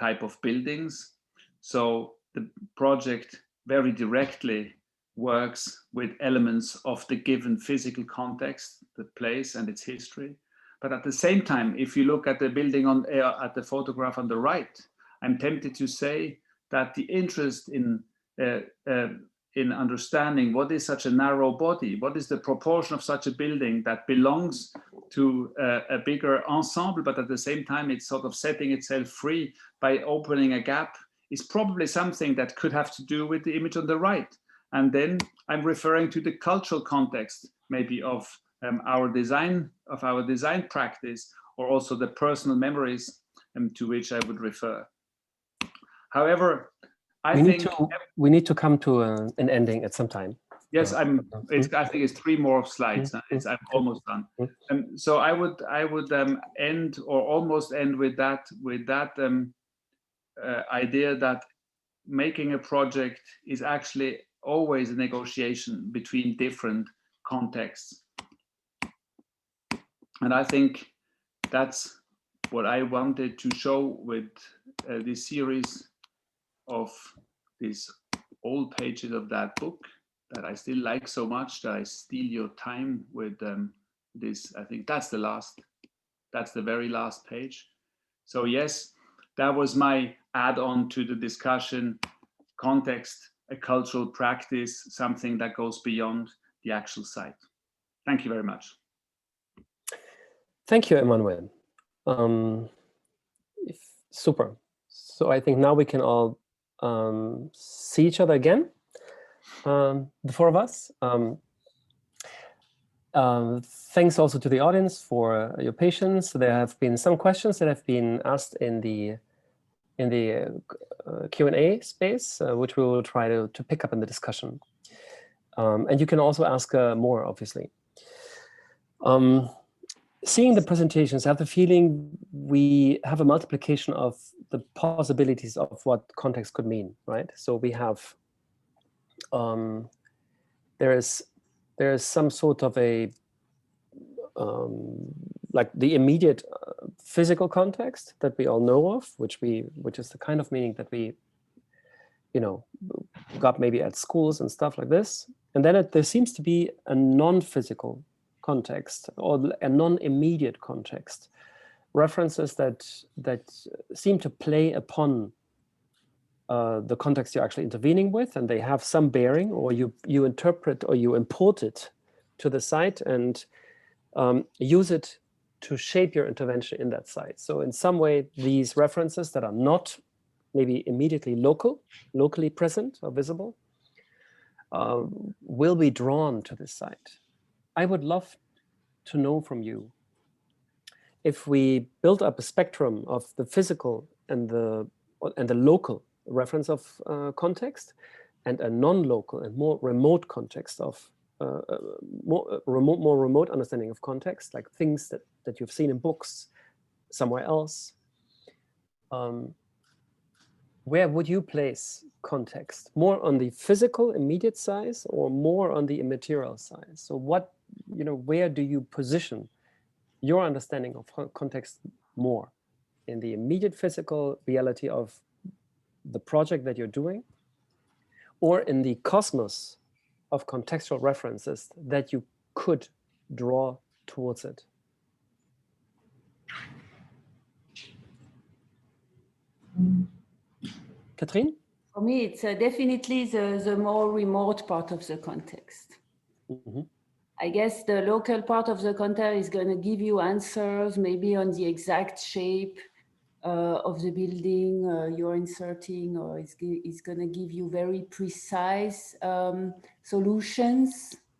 type of buildings. So the project very directly works with elements of the given physical context, the place and its history. But at the same time, if you look at the building on at the photograph on the right, I'm tempted to say that the interest in understanding what is such a narrow body, what is the proportion of such a building that belongs to a bigger ensemble, but at the same time it's sort of setting itself free by opening a gap, is probably something that could have to do with the image on the right. And then I'm referring to the cultural context, maybe of our design practice, or also the personal memories to which I would refer. However, I think we need to come to an ending at some time. Yes, I think it's 3 more slides. I'm almost done. So I would end or almost end with that idea that making a project is actually always a negotiation between different contexts. And I think that's what I wanted to show with this series of these old pages of that book that I still like so much that I steal your time with this. I think that's the very last page. So yes, that was my add-on to the discussion. Context, a cultural practice, something that goes beyond the actual site. Thank you very much. Thank you, Emmanuel. Super. So I think now we can all see each other again, the 4 of us. Thanks also to the audience for your patience. There have been some questions that have been asked in the Q&A space, which we will try to pick up in the discussion. And you can also ask more, obviously. Seeing the presentations, I have the feeling we have a multiplication of the possibilities of what context could mean, right? So we have, there is some sort of a, like the immediate physical context that we all know of, which is the kind of meaning that we, got maybe at schools and stuff like this. And then there seems to be a non-physical context or a non-immediate context, references that seem to play upon the context you're actually intervening with, and they have some bearing, or you interpret or you import it to the site and use it to shape your intervention in that site. So in some way, these references that are not maybe immediately locally present or visible, will be drawn to this site. I would love to know from you, if we build up a spectrum of the physical and the local reference of context, and a non-local and more remote context of more remote understanding of context, like things that you've seen in books somewhere else, where would you place context? More on the physical immediate size, or more on the immaterial size? So what, where do you position your understanding of context more? In the immediate physical reality of the project that you're doing, or in the cosmos of contextual references that you could draw towards it? Catherine? For me, it's definitely the more remote part of the context. Mhm. I guess the local part of the context is going to give you answers, maybe on the exact shape of the building you're inserting, or it's going to give you very precise solutions,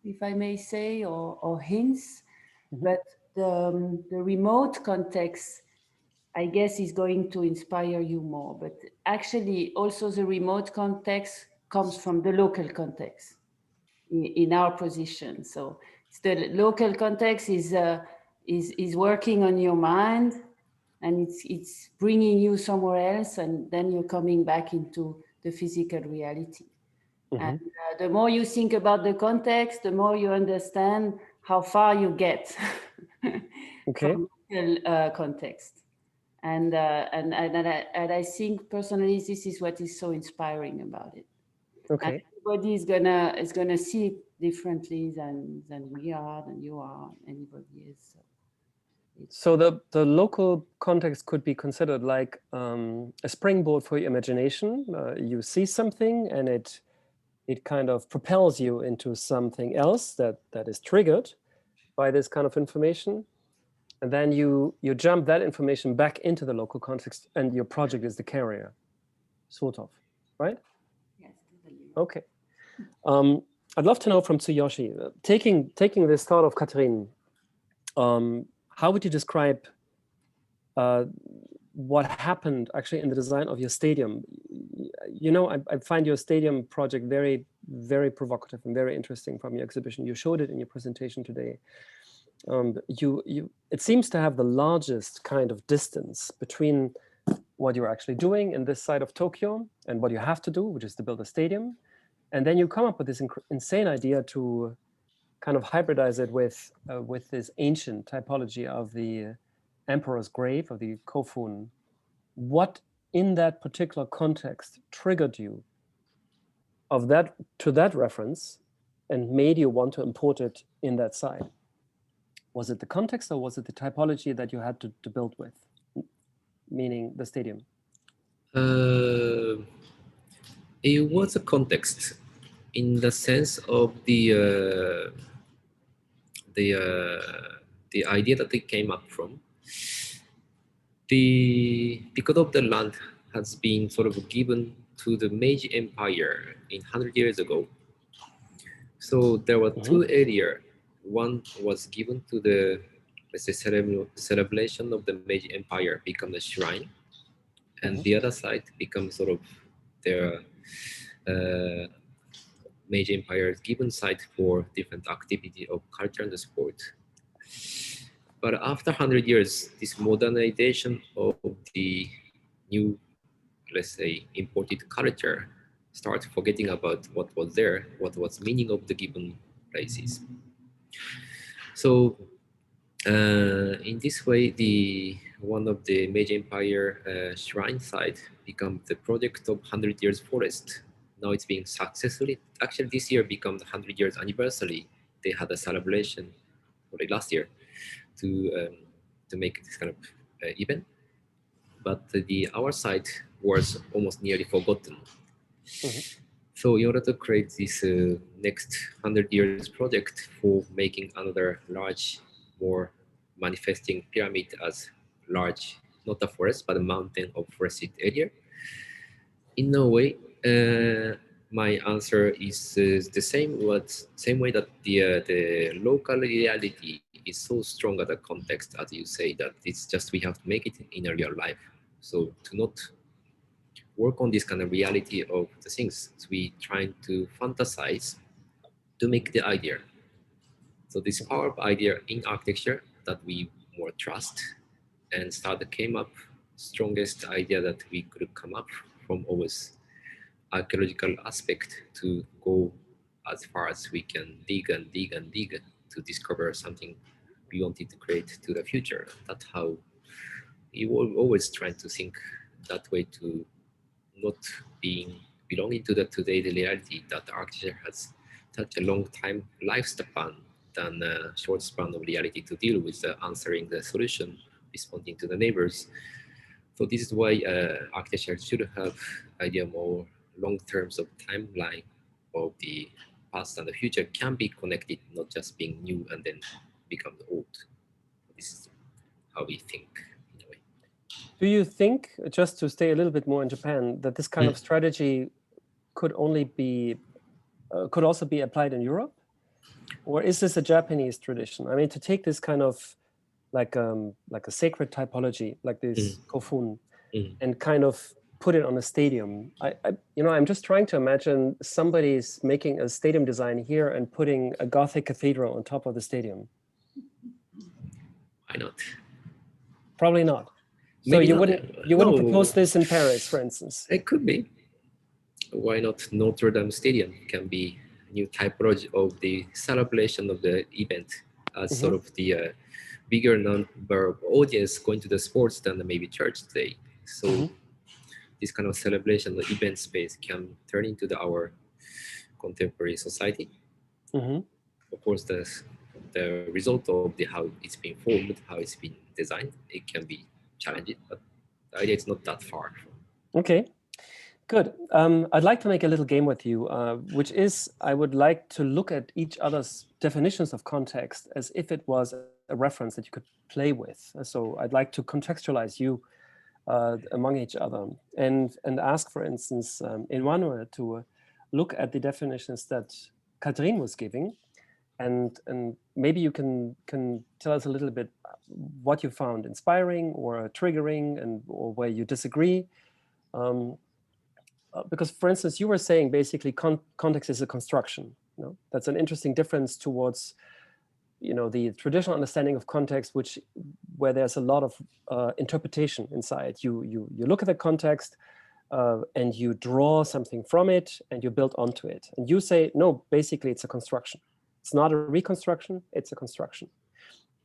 if I may say, or hints. Mhm. But the remote context, I guess, is going to inspire you more. But actually, also the remote context comes from the local context in our position. So it's the local context is working on your mind, and it's bringing you somewhere else, and then you're coming back into the physical reality. And the more you think about the context, the more you understand how far you get Okay. from local context. And I think personally, this is what is so inspiring about it. Okay. And everybody is gonna see it differently than we are, than you are, anybody is. So the local context could be considered like a springboard for your imagination. You see something, and it kind of propels you into something else that is triggered by this kind of information. And then you jump that information back into the local context, and your project is the carrier, sort of, right? Yes, totally. Okay. I'd love to know from Tsuyoshi, taking this thought of Catherine, how would you describe what happened actually in the design of your stadium? You know, I find your stadium project very, very provocative and very interesting from your exhibition. You showed it in your presentation today. It seems to have the largest kind of distance between what you're actually doing in this side of Tokyo and what you have to do, which is to build a stadium. And then you come up with this insane idea to kind of hybridize it with this ancient typology of the emperor's grave, of the Kofun. What in that particular context triggered you to that reference and made you want to import it in that side? Was it the context, or was it the typology that you had to build with, meaning the stadium? It was a context in the sense of the idea that they came up from. Because of the land has been sort of given to the Meiji Empire 100 years ago. So there were two areas. One was given to the, let's say, celebration of the Meiji Empire, become the shrine, and the other side becomes sort of their Meiji Empire's given site for different activity of culture and sport. But after 100 years, this modernization of the new, let's say, imported culture starts forgetting about what was there, what was meaning of the given places. So in this way, one of the Meiji Empire shrine site becomes the project of 100 years forest. Now it's being successfully, actually this year becomes the 100 years anniversary. They had a celebration last year to make this kind of event. But our site was almost nearly forgotten. So in order to create this next 100 years project for making another large, more manifesting pyramid as large, not a forest, but a mountain of forested area, in a way, my answer is the same way that the local reality is so strong at the context, as you say, that it's just we have to make it in a real life. So to not work on this kind of reality of the things, so we trying to fantasize to make the idea. So this power of idea in architecture that we more trust, and came up strongest idea that we could come up from always archaeological aspect to go as far as we can dig and dig and dig to discover something we wanted to create to the future. That's how you will always try to think that way, to not belonging to the today the reality that architecture has such a long time lifespan than a short span of reality to deal with answering the solution, responding to the neighbors. So this is why architecture should have idea more long terms of timeline of the past and the future can be connected, not just being new and then become old. This is how we think in a way. Do you think, just to stay a little bit more in Japan, that this kind of strategy could only be, could also be applied in Europe? Or is this a Japanese tradition? I mean, to take this kind of like a sacred typology, like this kofun, and kind of put it on a stadium. I'm just trying to imagine somebody's making a stadium design here and putting a Gothic cathedral on top of the stadium. Why not? Probably not. So you wouldn't propose this in Paris, for instance? It could be. Why not Notre Dame Stadium can be a new typology of the celebration of the event as sort of the bigger number of audience going to the sports than maybe church today. So this kind of celebration, the event space can turn into our contemporary society. Of course, the result of how it's been formed, how it's been designed, it can be challenging, but the idea is not that far. Okay, good. I'd like to make a little game with you, which is I would like to look at each other's definitions of context as if it was a reference that you could play with. So I'd like to contextualize you among each other and ask, for instance, Emmanuel to look at the definitions that Catherine was giving, and maybe you can tell us a little bit what you found inspiring or triggering or where you disagree. Because, for instance, you were saying basically context is a construction. That's an interesting difference towards the traditional understanding of context, where there's a lot of interpretation inside. You look at the context and you draw something from it and you build onto it. And you say, no, basically it's a construction. It's not a reconstruction, it's a construction.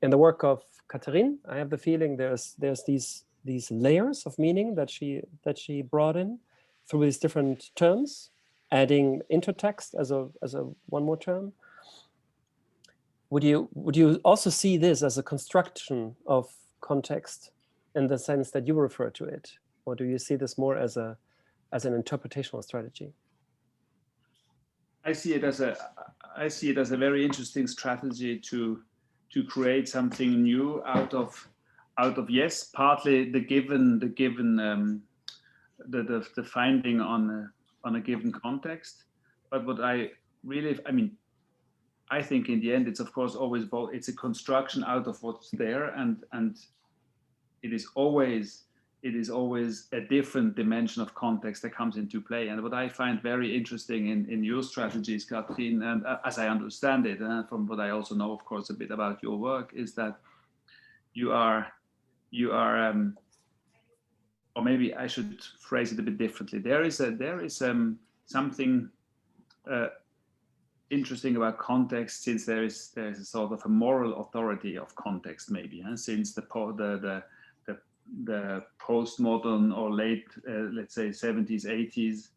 In the work of Catherine, I have the feeling there's these layers of meaning that she brought in through these different terms, adding intertext as a one more term. Would you also see this as a construction of context in the sense that you refer to it, or do you see this more as an interpretational strategy? I see it as a very interesting strategy to create something new out of yes, partly the finding on a given context, but what I think in the end, it's of course always both. It's a construction out of what's there, and it is always a different dimension of context that comes into play. And what I find very interesting in your strategies, Catherine, and as I understand it, and from what I also know, of course, a bit about your work, is that you are, or maybe I should phrase it a bit differently. There is something interesting about context, since there's a sort of a moral authority of context, maybe, since the postmodern or late, let's say 70s, 80s,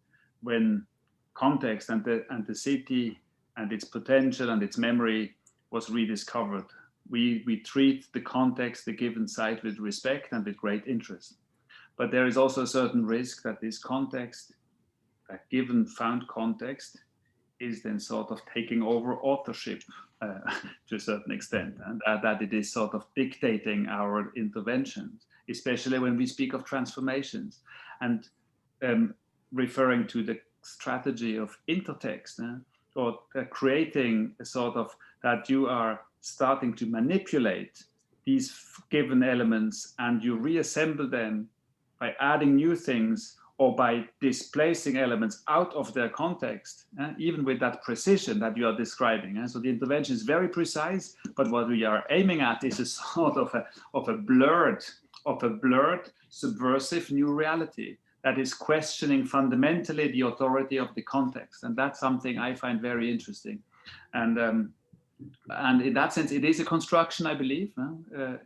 when context and the city and its potential and its memory was rediscovered. We treat the context, the given site, with respect and with great interest. But there is also a certain risk that this context, that given found context, is then sort of taking over authorship to a certain extent, and that it is sort of dictating our interventions, especially when we speak of transformations. And referring to the strategy of intertext, or creating a sort of that you are starting to manipulate these given elements and you reassemble them by adding new things or by displacing elements out of their context, even with that precision that you are describing. So the intervention is very precise, but what we are aiming at is a sort of a blurred, subversive new reality that is questioning fundamentally the authority of the context. And that's something I find very interesting. And in that sense, it is a construction, I believe.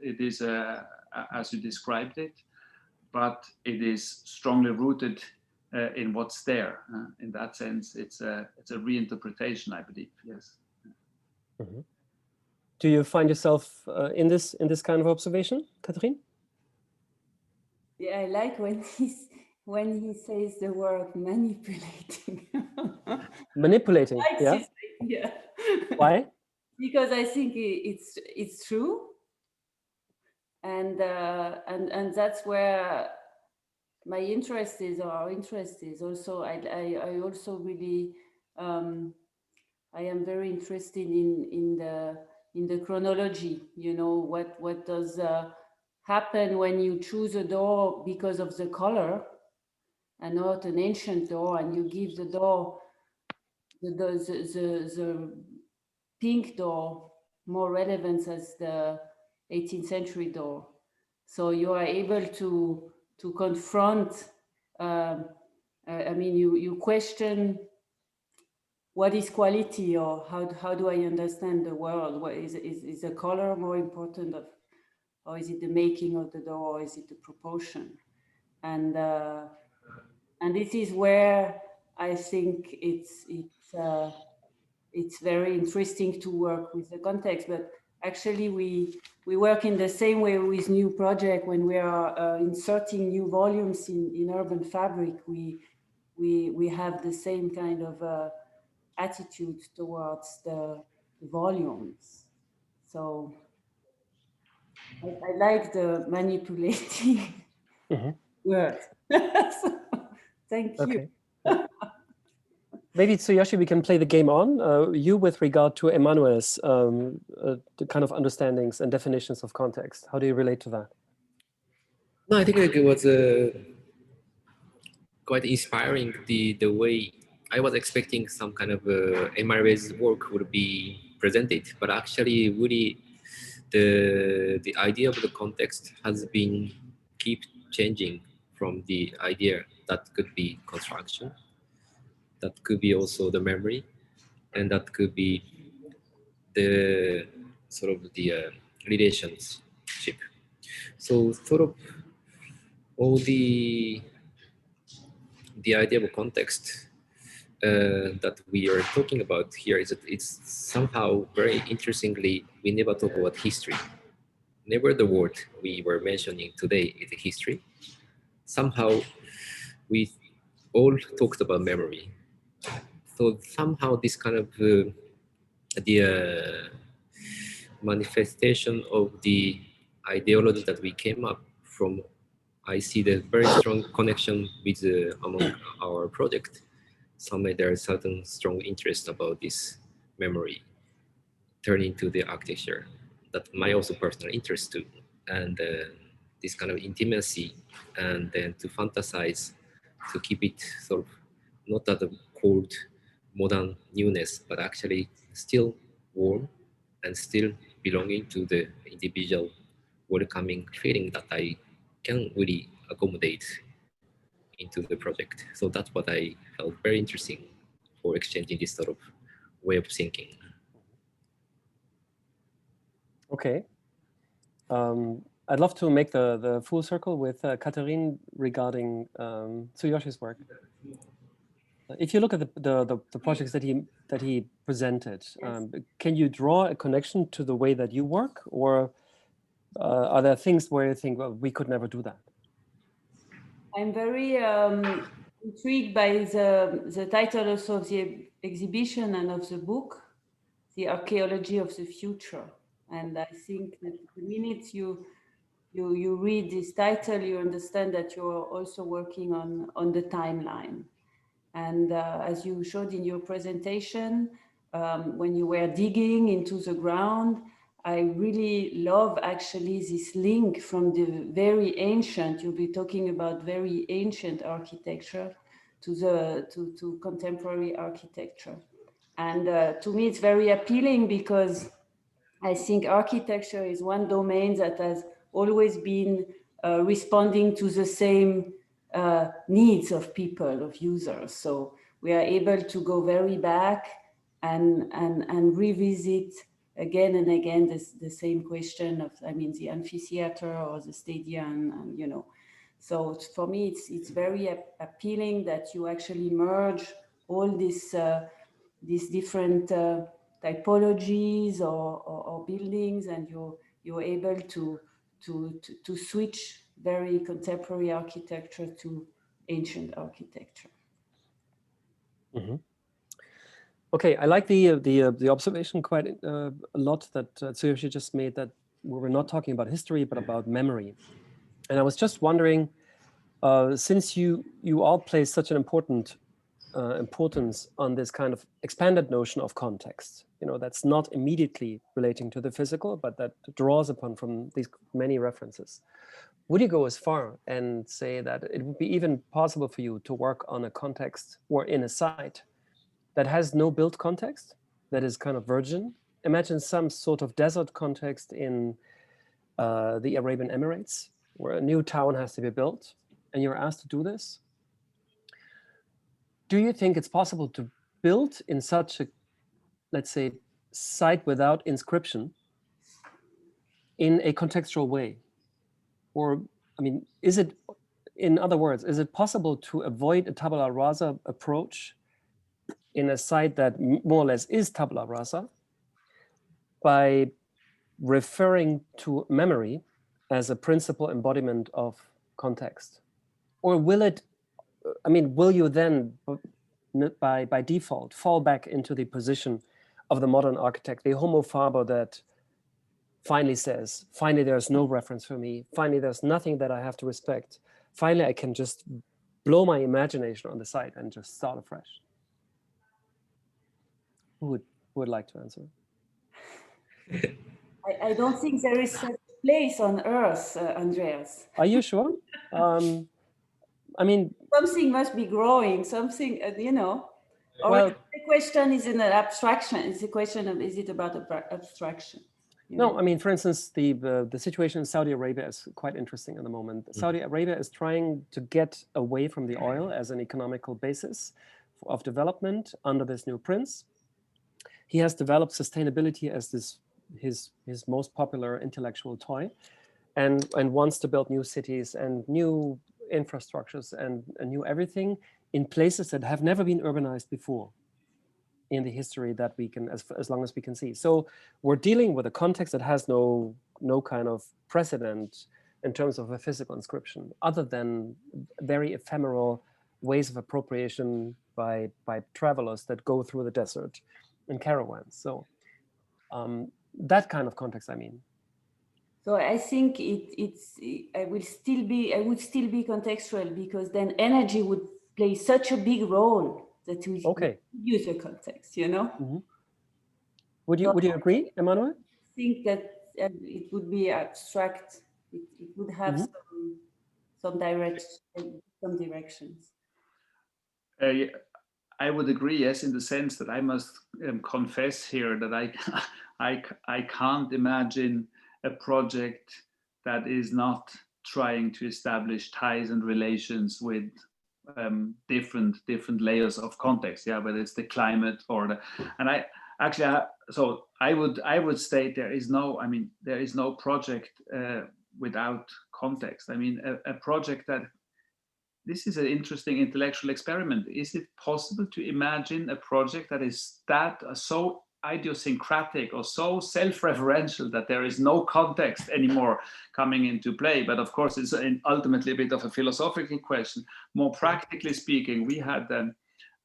It is, as you described it, but it is strongly rooted in what's there. In that sense, it's a reinterpretation, I believe. Yes. Mm-hmm. Do you find yourself in this kind of observation, Catherine? Yeah, I like when he says the word manipulating. Manipulating, Likes yeah? this idea. Why? Because I think it's true, and that's where my interest is, or our interest is. Also, I also really I am very interested in the chronology. You know, what does happen when you choose a door because of the color and not an ancient door, and you give the door the pink door more relevance as the 18th century door. So you are able to confront. I mean, you question what is quality, or how do I understand the world? What is the color more important of, or is it the making of the door, or is it the proportion? And this is where I think it's very interesting to work with the context. But actually, we work in the same way with new project. When we are inserting new volumes in urban fabric, we have the same kind of attitude towards the volumes. So I like the manipulating word. So, thank you. Okay. Maybe Tsuyoshi, we can play the game on. You with regard to Emmanuel's the kind of understandings and definitions of context. How do you relate to that? No, I think like, it was quite inspiring the way I was expecting some kind of Emmanuel's work would be presented, but actually really the idea of the context has been keep changing from the idea that could be construction, that could be also the memory, and that could be the sort of the relationship. So sort of all the idea of context that we are talking about here is that it's somehow very interestingly, we never talk about history. Never the word we were mentioning today is history. Somehow we all talked about memory. So somehow this kind of the manifestation of the ideology that we came up from, I see the very strong connection with among our project. Somewhere there is certain strong interest about this memory turning to the architecture that my also personal interest too, and this kind of intimacy, and then to fantasize, to keep it sort of not at the cold modern newness, but actually still warm and still belonging to the individual welcoming feeling that I can really accommodate into the project. So that's what I felt very interesting for exchanging this sort of way of thinking. Okay. I'd love to make the full circle with Catherine regarding Tsuyoshi's work. If you look at the projects that he presented, Yes. can you draw a connection to the way that you work, or are there things where you think, well, we could never do that? I'm very intrigued by the title also of the exhibition and of the book, The Archaeology of the Future. And I think that the minute you read this title, you understand that you're also working on the timeline. And as you showed in your presentation, when you were digging into the ground, I really love actually this link from the very ancient, you'll be talking about very ancient architecture to contemporary architecture. And to me, it's very appealing because I think architecture is one domain that has always been responding to the same needs of people, of users. So we are able to go very back and revisit again and again the same question of, I mean, the amphitheater or the stadium, and you know. So for me, it's very appealing that you actually merge all these different typologies or buildings, and you're able to switch very contemporary architecture to ancient architecture. Mm-hmm. Okay, I like the observation quite a lot that Tsuyoshi just made, that we were not talking about history but about memory. And I was just wondering, since you all place such an importance on this kind of expanded notion of context, that's not immediately relating to the physical, but that draws upon from these many references. Would you go as far and say that it would be even possible for you to work on a context or in a site that has no built context, that is kind of virgin? Imagine some sort of desert context in the Arabian Emirates, where a new town has to be built, and you're asked to do this. Do you think it's possible to build in such a, let's say, site without inscription in a contextual way? Or, I mean, is it, in other words, is it possible to avoid a tabula rasa approach in a site that more or less is tabula rasa by referring to memory as a principal embodiment of context? Or will it, I mean, will you then by default fall back into the position of the modern architect, the homo faber that finally says, finally there's no reference for me, finally there's nothing that I have to respect, finally I can just blow my imagination on the site and just start afresh? Who would like to answer? I don't think there is such place on Earth, Andreas. Are you sure? I mean, something must be growing, something, Or well, the question is in an abstraction. It's a question of, is it about abstraction? No, I mean, for instance, the situation in Saudi Arabia is quite interesting at the moment. Saudi Arabia is trying to get away from the oil as an economical basis of development under this new prince. He has developed sustainability as his most popular intellectual toy, and wants to build new cities and new infrastructures and new everything in places that have never been urbanized before in the history that we can, as long as we can see. So we're dealing with a context that has no kind of precedent in terms of a physical inscription, other than very ephemeral ways of appropriation by travelers that go through the desert in caravans. So that kind of context, I mean. So I think I would still be contextual, because then energy would play such a big role that we use a context, Mm-hmm. Would you agree, Emmanuel? I think that it would be abstract. It would have some directions. I would agree, yes, in the sense that I must confess here that I can't imagine a project that is not trying to establish ties and relations with different layers of context, whether it's the climate or the, and I actually, so I would state there is no project without context. I mean, a project that, this is an interesting intellectual experiment. Is it possible to imagine a project that is so idiosyncratic or so self-referential that there is no context anymore coming into play? But of course, it's ultimately a bit of a philosophical question. More practically speaking, we had,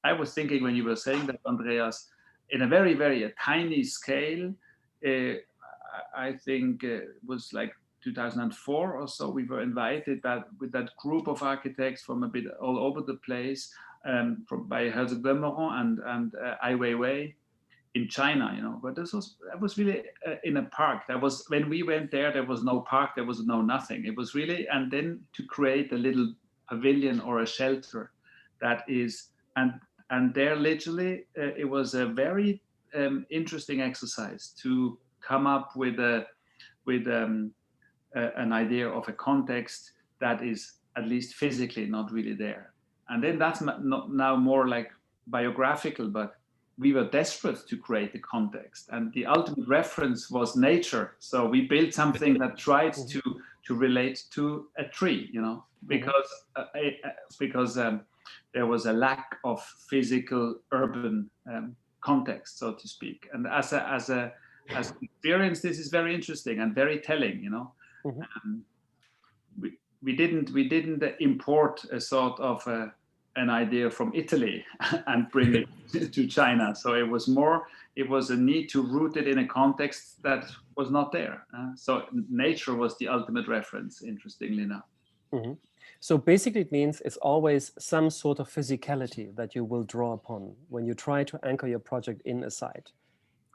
I was thinking when you were saying that, Andreas, in a very, very tiny scale, I think it was like 2004 or so, we were invited with that group of architects from a bit all over the place, by Herzog Böhmeron and Ai Weiwei in China, but that was really in a park. When we went there was no park, there was no nothing. It was really, and then to create a little pavilion or a shelter that is, and there literally, it was a very interesting exercise to come up with an idea of a context that is at least physically not really there. And then that's not now more like biographical, but we were desperate to create the context, and the ultimate reference was nature. So we built something that tried to relate to a tree, because there was a lack of physical urban context, so to speak. And as an experience, this is very interesting and very telling, we didn't import a sort of an idea from Italy and bring it to China. So it was a need to root it in a context that was not there. So nature was the ultimate reference, interestingly enough. Mm-hmm. So basically it means it's always some sort of physicality that you will draw upon when you try to anchor your project in a site.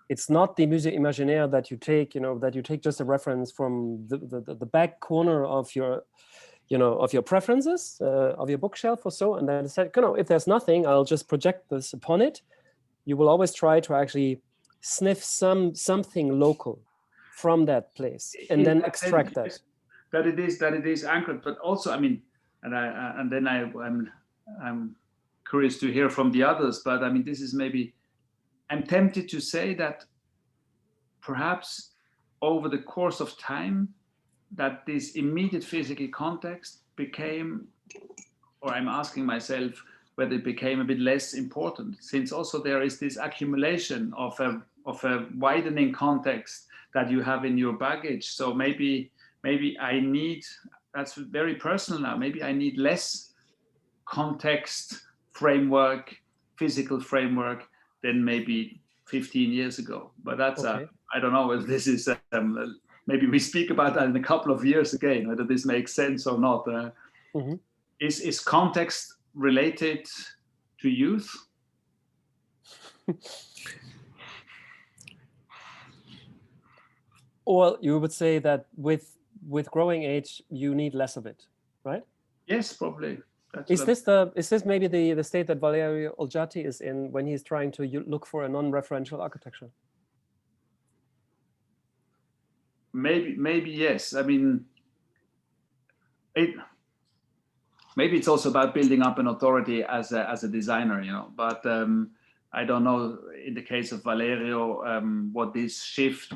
It's not the musée imaginaire that you take, that you take just a reference from the back corner of your, of your preferences, of your bookshelf or so, and then said, if there's nothing, I'll just project this upon it. You will always try to actually sniff something local from that place and then extract that. That it is anchored, but also, I mean, I'm curious to hear from the others, but I mean, this is maybe, I'm tempted to say that perhaps over the course of time, that this immediate physical context became, or I'm asking myself whether it became a bit less important, since also there is this accumulation of a widening context that you have in your baggage. So maybe I need, that's very personal now, maybe I need less context framework, physical framework than maybe 15 years ago. But that's, okay. I don't know if this is, maybe we speak about that in a couple of years again, whether this makes sense or not. Mm-hmm. Is context related to youth? Or you would say that with growing age, you need less of it, right? Yes, probably. Is this maybe the state that Valerio Olgiati is in when he's trying to look for a non-referential architecture? Maybe yes. I mean, maybe it's also about building up an authority as a designer, But I don't know in the case of Valerio what this shift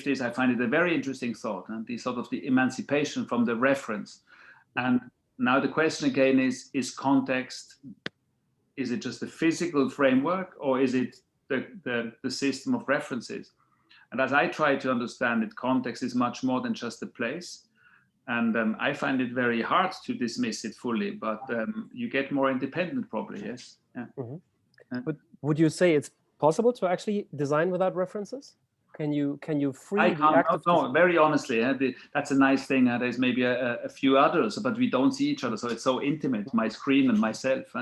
is. I find it a very interesting thought, and the sort of the emancipation from the reference. And now the question again is context. Is it just the physical framework, or is it the system of references? And as I try to understand it, context is much more than just a place. And I find it very hard to dismiss it fully, but you get more independent probably, yes. Yeah. Mm-hmm. But would you say it's possible to actually design without references? Can you free I the can't, act of no, very honestly, that's a nice thing. There's maybe a few others, but we don't see each other, so it's so intimate, my screen and myself.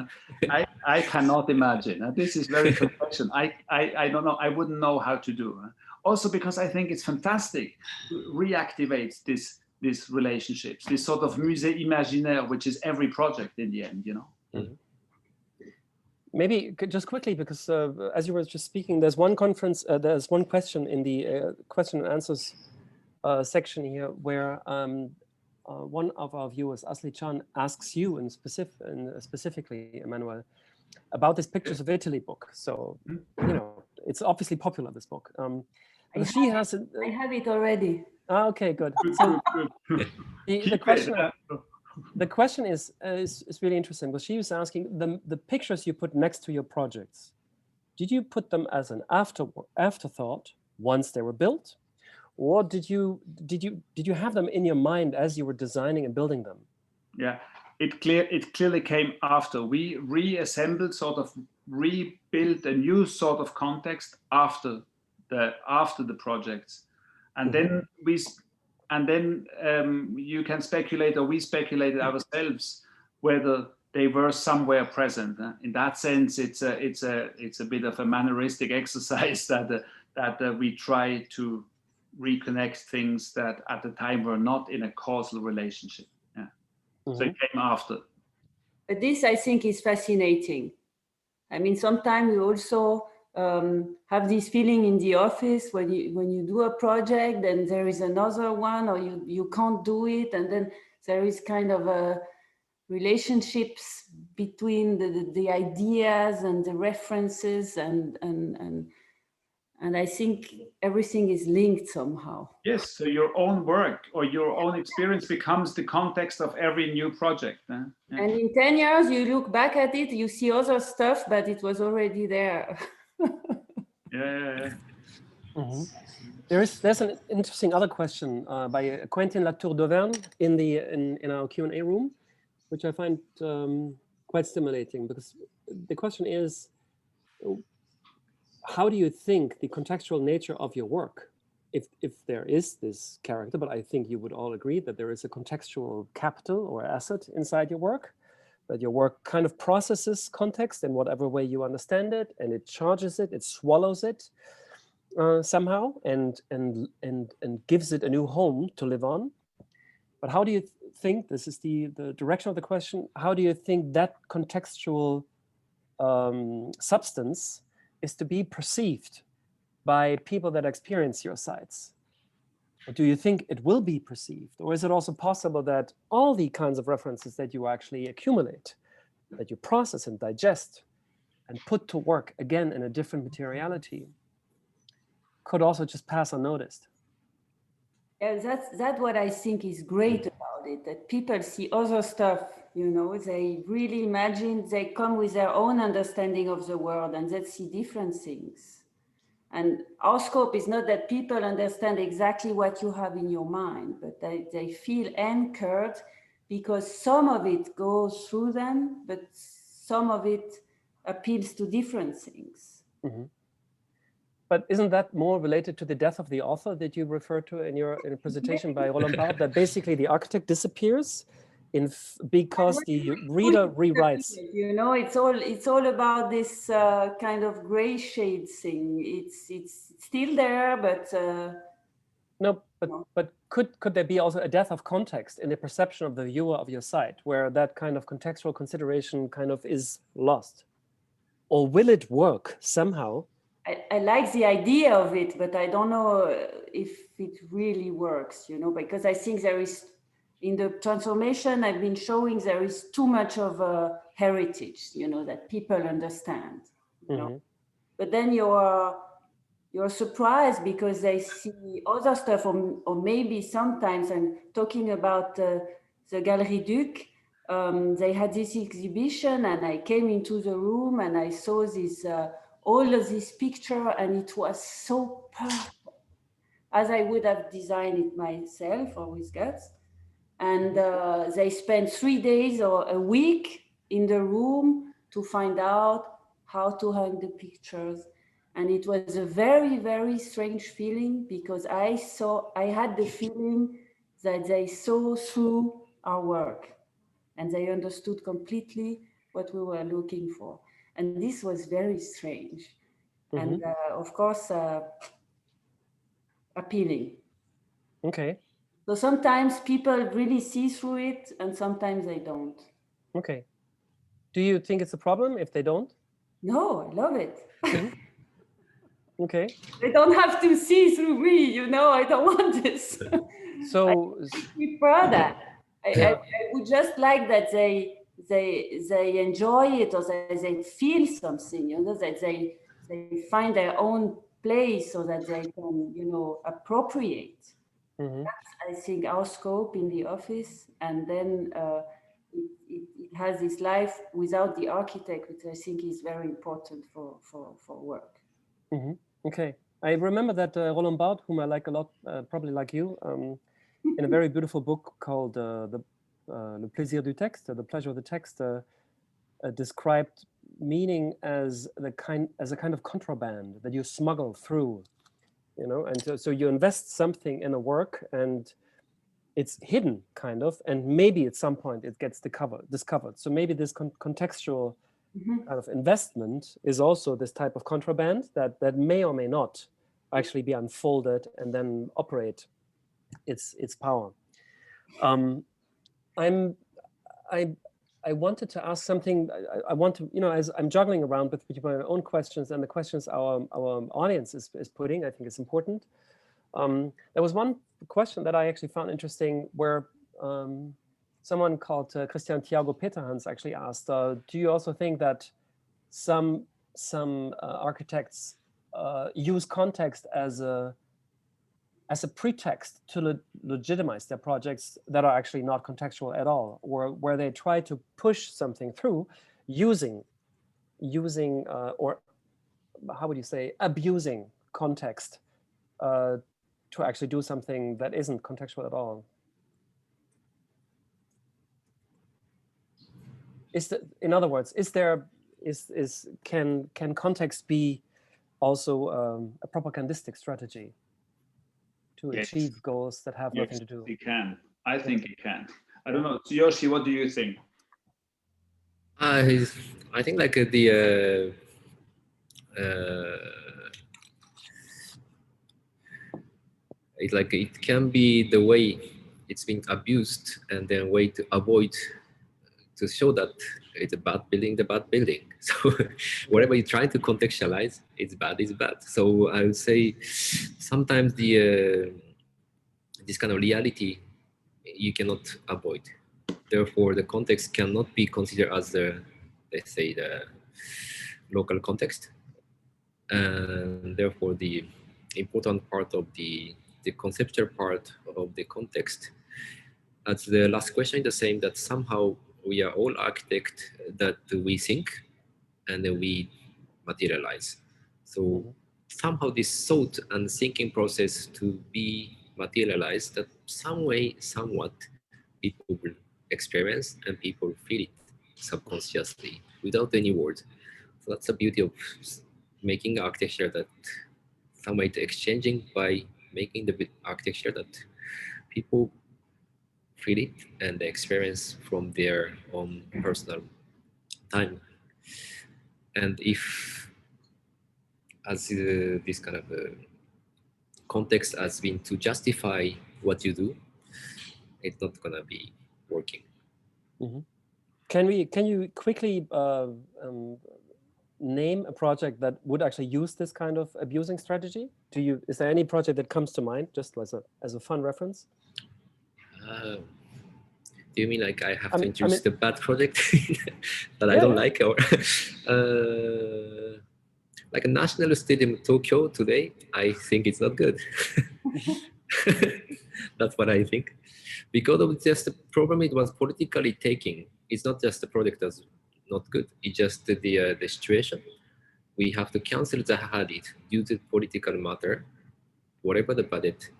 I cannot imagine. This is very confession. I don't know, I wouldn't know how to do. Also because I think it's fantastic to reactivate these relationships, this sort of musée imaginaire, which is every project in the end, Mm-hmm. Maybe just quickly, because as you were just speaking, there's one question in the question and answers section here where one of our viewers, Asli Chan, asks you specifically, Emmanuel, about this Pictures of Italy book. So, it's obviously popular, this book. I have it already. Okay, good. So the question is really interesting, because she was asking the pictures you put next to your projects. Did you put them as an afterthought once they were built, or did you have them in your mind as you were designing and building them? Yeah, it clearly came after. We reassembled, sort of rebuilt a new sort of context after the projects, and mm-hmm. then you can speculate, or we speculated ourselves, whether they were somewhere present. In that sense, it's a bit of a manneristic exercise that we try to reconnect things that at the time were not in a causal relationship. Yeah. Mm-hmm. So it came after. But this, I think, is fascinating. I mean, sometimes we also have this feeling in the office when you do a project, then there is another one, or you can't do it, and then there is kind of a relationships between the ideas and the references, and I think everything is linked somehow. Yes, so your own work or your own experience becomes the context of every new project. Yeah. And in 10 years, you look back at it, you see other stuff, but it was already there. Yeah. Mm-hmm. There's an interesting other question by Quentin Latour d'Auvergne in our Q&A room, which I find quite stimulating, because the question is, how do you think the contextual nature of your work, if there is this character, but I think you would all agree that there is a contextual capital or asset inside your work, that your work kind of processes context in whatever way you understand it, and it charges it, it swallows it somehow, and gives it a new home to live on. But how do you think, this is the direction of the question, how do you think that contextual substance is to be perceived by people that experience your sites? Or do you think it will be perceived? Or is it also possible that all the kinds of references that you actually accumulate, that you process and digest and put to work again in a different materiality, could also just pass unnoticed? Yeah, that's what I think is great about it, that people see other stuff, you know, they really imagine, they come with their own understanding of the world, and they see different things. And our scope is not that people understand exactly what you have in your mind, but they feel anchored because some of it goes through them, but some of it appeals to different things. Mm-hmm. But isn't that more related to the death of the author that you referred to in your presentation by Roland Barthes, that basically the architect disappears because the reader rewrites? You know, it's all about this kind of gray shade thing. It's still there, but no. But could there be also a death of context in the perception of the viewer of your site, where that kind of contextual consideration kind of is lost? Or will it work somehow? I like the idea of it, but I don't know if it really works, you know, because I think there is, in the transformation I've been showing, there is too much of a heritage, you know, that people understand, you know. But then you're surprised because they see other stuff, or maybe sometimes, I'm talking about the Galerie Duc, they had this exhibition, and I came into the room and I saw this all of this picture, and it was so perfect, as I would have designed it myself or with guts. And they spent 3 days or a week in the room to find out how to hang the pictures. And it was a very, very strange feeling, because I had the feeling that they saw through our work and they understood completely what we were looking for. And this was very strange. And of course, appealing. Okay. So sometimes people really see through it, and sometimes they don't. Okay. Do you think it's a problem if they don't? No, I love it. Okay. They don't have to see through me, you know, I don't want this. So I prefer that. I would just like that they enjoy it, or that they feel something, you know, that they find their own place, so that they can, you know, appropriate. That's, I think, our scope in the office. And then it has this life without the architect, which I think is very important for work. Okay. I remember that Roland Barthes, whom I like a lot, probably like you, in a very beautiful book called Le plaisir du texte, the pleasure of the text, described meaning as a kind of contraband that you smuggle through, you know. And so you invest something in a work, and it's hidden, kind of, and maybe at some point it gets discovered. So maybe this contextual kind of investment is also this type of contraband that may or may not actually be unfolded and then operate its power. I wanted to ask something. I want to, you know, as I'm juggling around between my own questions and the questions our audience is putting, I think it's important. There was one question that I actually found interesting, where someone called Christian Thiago Peterhans actually asked, do you also think that some architects use context as a pretext to legitimize their projects that are actually not contextual at all, or where they try to push something through using or how would you say, abusing context to actually do something that isn't contextual at all? In other words, can context be also a propagandistic strategy to achieve goals that have nothing to do? It can. I think it can. I don't know. Tsuyoshi, what do you think? I think like it can be the way it's being abused, and then way to avoid to show that it's a bad building. So whatever you try to contextualize, it's bad. So I would say sometimes this kind of reality you cannot avoid. Therefore, the context cannot be considered as let's say the local context, and therefore the important part of the conceptual part of the context. As the last question is the same, that somehow we are all architects, that we think and then we materialize. So somehow this thought and thinking process to be materialized, that some way, somewhat, people will experience and people feel it subconsciously without any words. So that's the beauty of making architecture, that some way to exchanging by making the architecture that people feel it and experience from their own personal time. And if, as this kind of context has been to justify what you do, it's not gonna be working. Can you quickly name a project that would actually use this kind of abusing strategy? Is there any project that comes to mind, just as a fun reference? Do you mean like I have to introduce the bad project that I don't like, or like a national stadium in Tokyo today? I think it's not good. That's what I think, because of just the problem it was politically taking. It's not just the project that's not good. It's just the situation. We have to cancel the hadith due to political matter, whatever the budget,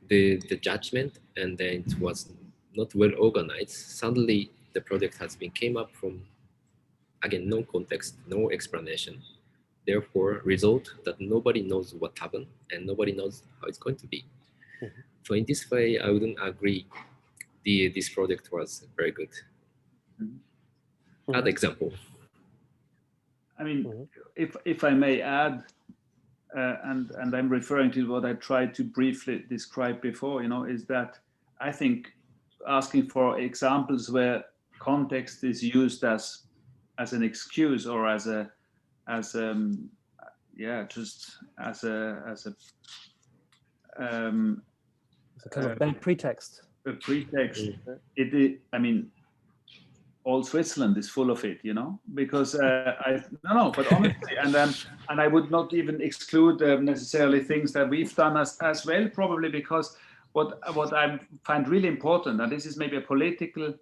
the judgment, and then it was not well organized. Suddenly the project came up from, again, no context, no explanation. Therefore, result that nobody knows what happened and nobody knows how it's going to be. So in this way, I wouldn't agree this project was very good. That example. I mean, if I may add, and I'm referring to what I tried to briefly describe before, is that I think asking for examples where context is used as an excuse, or as a kind of bad pretext. A pretext. I mean, all Switzerland is full of it, because but honestly, and I would not even exclude necessarily things that we've done as well, probably, because what I find really important, and this is maybe a political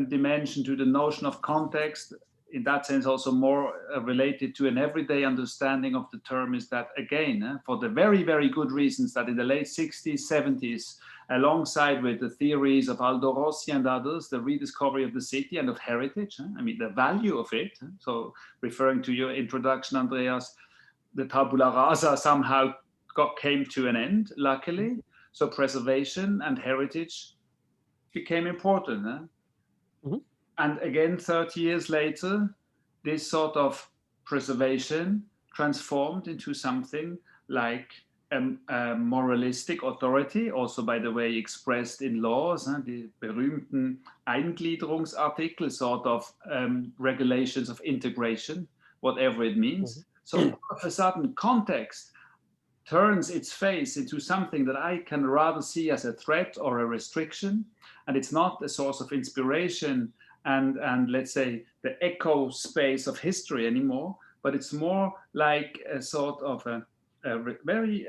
dimension to the notion of context, in that sense also more related to an everyday understanding of the term, is that, again, for the very, very good reasons that in the late 60s, 70s, alongside with the theories of Aldo Rossi and others, the rediscovery of the city and of heritage, I mean, the value of it. So referring to your introduction, Andreas, the tabula rasa somehow came to an end, luckily. So preservation and heritage became important. And again, 30 years later, this sort of preservation transformed into something like a moralistic authority, also, by the way, expressed in laws, the berühmten Eingliederungsartikel, sort of regulations of integration, whatever it means. So all of a sudden, context turns its face into something that I can rather see as a threat or a restriction, and it's not a source of inspiration and let's say the echo space of history anymore, but it's more like a sort of a very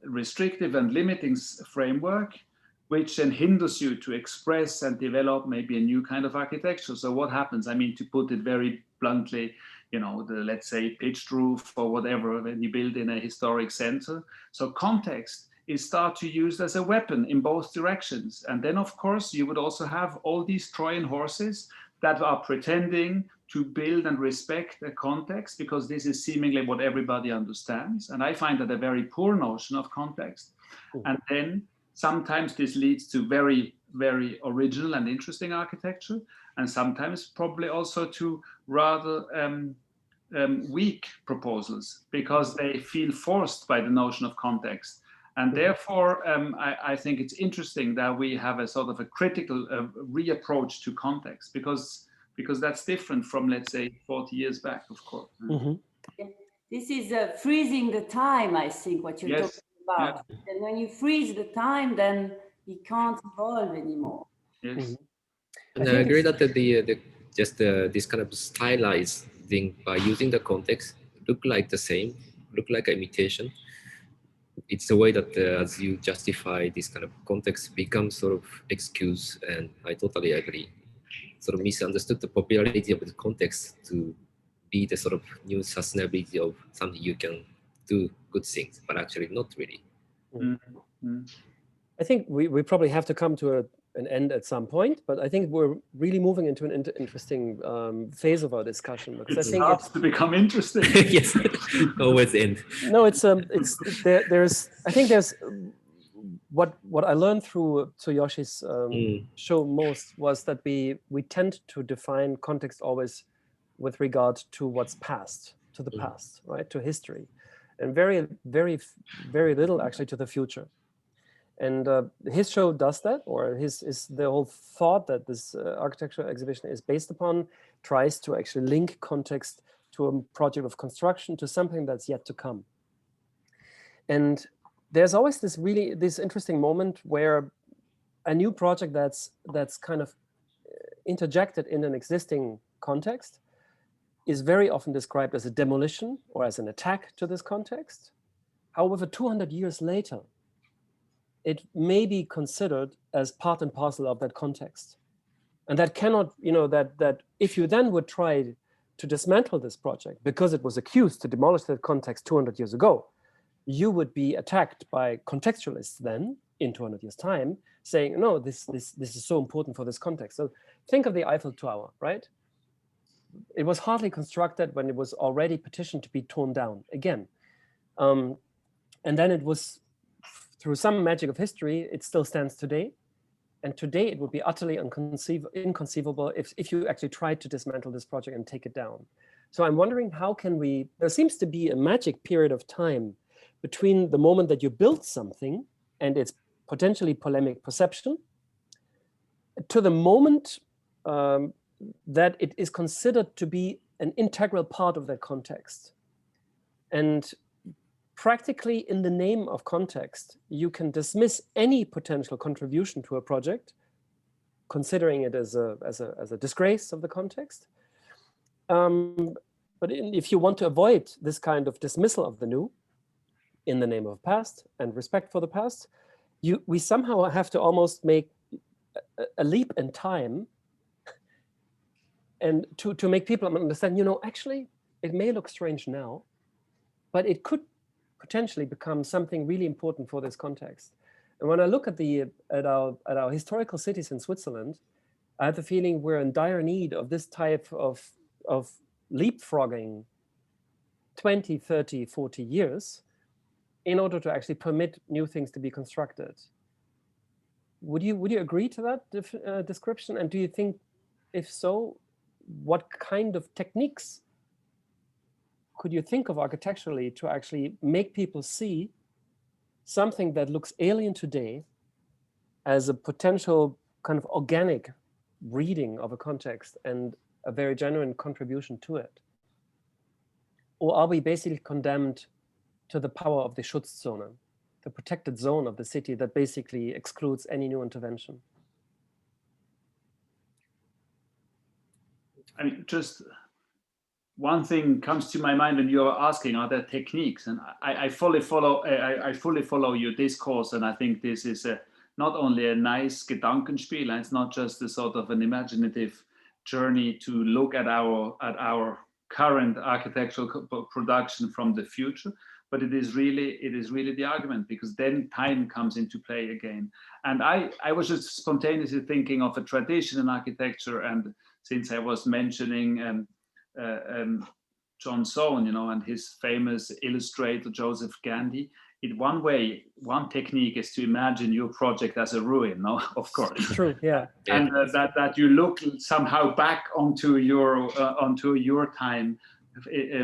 restrictive and limiting framework, which then hinders you to express and develop maybe a new kind of architecture. So what happens? I mean, to put it very bluntly, you know, the, let's say, pitched roof or whatever when you build in a historic center. So context is start to use as a weapon in both directions. And then, of course, you would also have all these Trojan horses that are pretending to build and respect a context, because this is seemingly what everybody understands. And I find that a very poor notion of context. And then sometimes this leads to very, very original and interesting architecture, and sometimes probably also to rather weak proposals, because they feel forced by the notion of context. And therefore, I think it's interesting that we have a sort of a critical reapproach to context, because that's different from, let's say, 40 years back, of course. This is freezing the time, I think, what you're talking about. Yeah. And when you freeze the time, then it can't evolve anymore. Yes. And I agree that this kind of stylized thing by using the context look like the same, look like an imitation. It's the way that as you justify this kind of context becomes sort of excuse, and I totally agree. Sort of misunderstood the popularity of the context to be the sort of new sustainability of something you can do good things, but actually not really. I think we probably have to come to an end at some point, but I think we're really moving into an interesting phase of our discussion, because It I think starts to become interesting. Yes, always end. No, I think there's what I learned through Tsuyoshi's show most was that we tend to define context always with regard to what's past, to the past, right, to history, and very, very, very little actually to the future. And his show does that, or the whole thought that this architectural exhibition is based upon tries to actually link context to a project of construction, to something that's yet to come. And there's always this interesting moment where a new project that's kind of interjected in an existing context is very often described as a demolition or as an attack to this context. However, 200 years later, it may be considered as part and parcel of that context. And that cannot, that if you then would try to dismantle this project because it was accused to demolish that context 200 years ago, you would be attacked by contextualists then in 200 years' time, saying, no, this is so important for this context. So think of the Eiffel Tower, right? It was hardly constructed when it was already petitioned to be torn down again. And then it was, through some magic of history, it still stands today. And today it would be utterly inconceivable if you actually tried to dismantle this project and take it down. So I'm wondering, how can we, there seems to be a magic period of time between the moment that you build something and its potentially polemic perception to the moment that it is considered to be an integral part of that context. And practically, in the name of context, you can dismiss any potential contribution to a project, considering it as a disgrace of the context. But if you want to avoid this kind of dismissal of the new, in the name of past and respect for the past, we somehow have to almost make a leap in time, and to make people understand, actually, it may look strange now, but it could potentially become something really important for this context. And when I look at our historical cities in Switzerland, I have the feeling we're in dire need of this type of leapfrogging 20, 30, 40 years in order to actually permit new things to be constructed. Would you agree to that description? And do you think, if so, what kind of techniques could you think of architecturally to actually make people see something that looks alien today as a potential kind of organic reading of a context and a very genuine contribution to it? Or are we basically condemned to the power of the Schutzzone, the protected zone of the city that basically excludes any new intervention? I mean, just one thing comes to my mind when you're asking, are there techniques? And I fully follow your discourse, and I think this is not only a nice Gedankenspiel, and it's not just a sort of an imaginative journey to look at our current architectural production from the future, but it is really the argument, because then time comes into play again. And I was just spontaneously thinking of a tradition in architecture, and since I was mentioning John Soane, and his famous illustrator Joseph Gandy, one technique is to imagine your project as a ruin, no? Of course. True, yeah. And that you look somehow back onto your time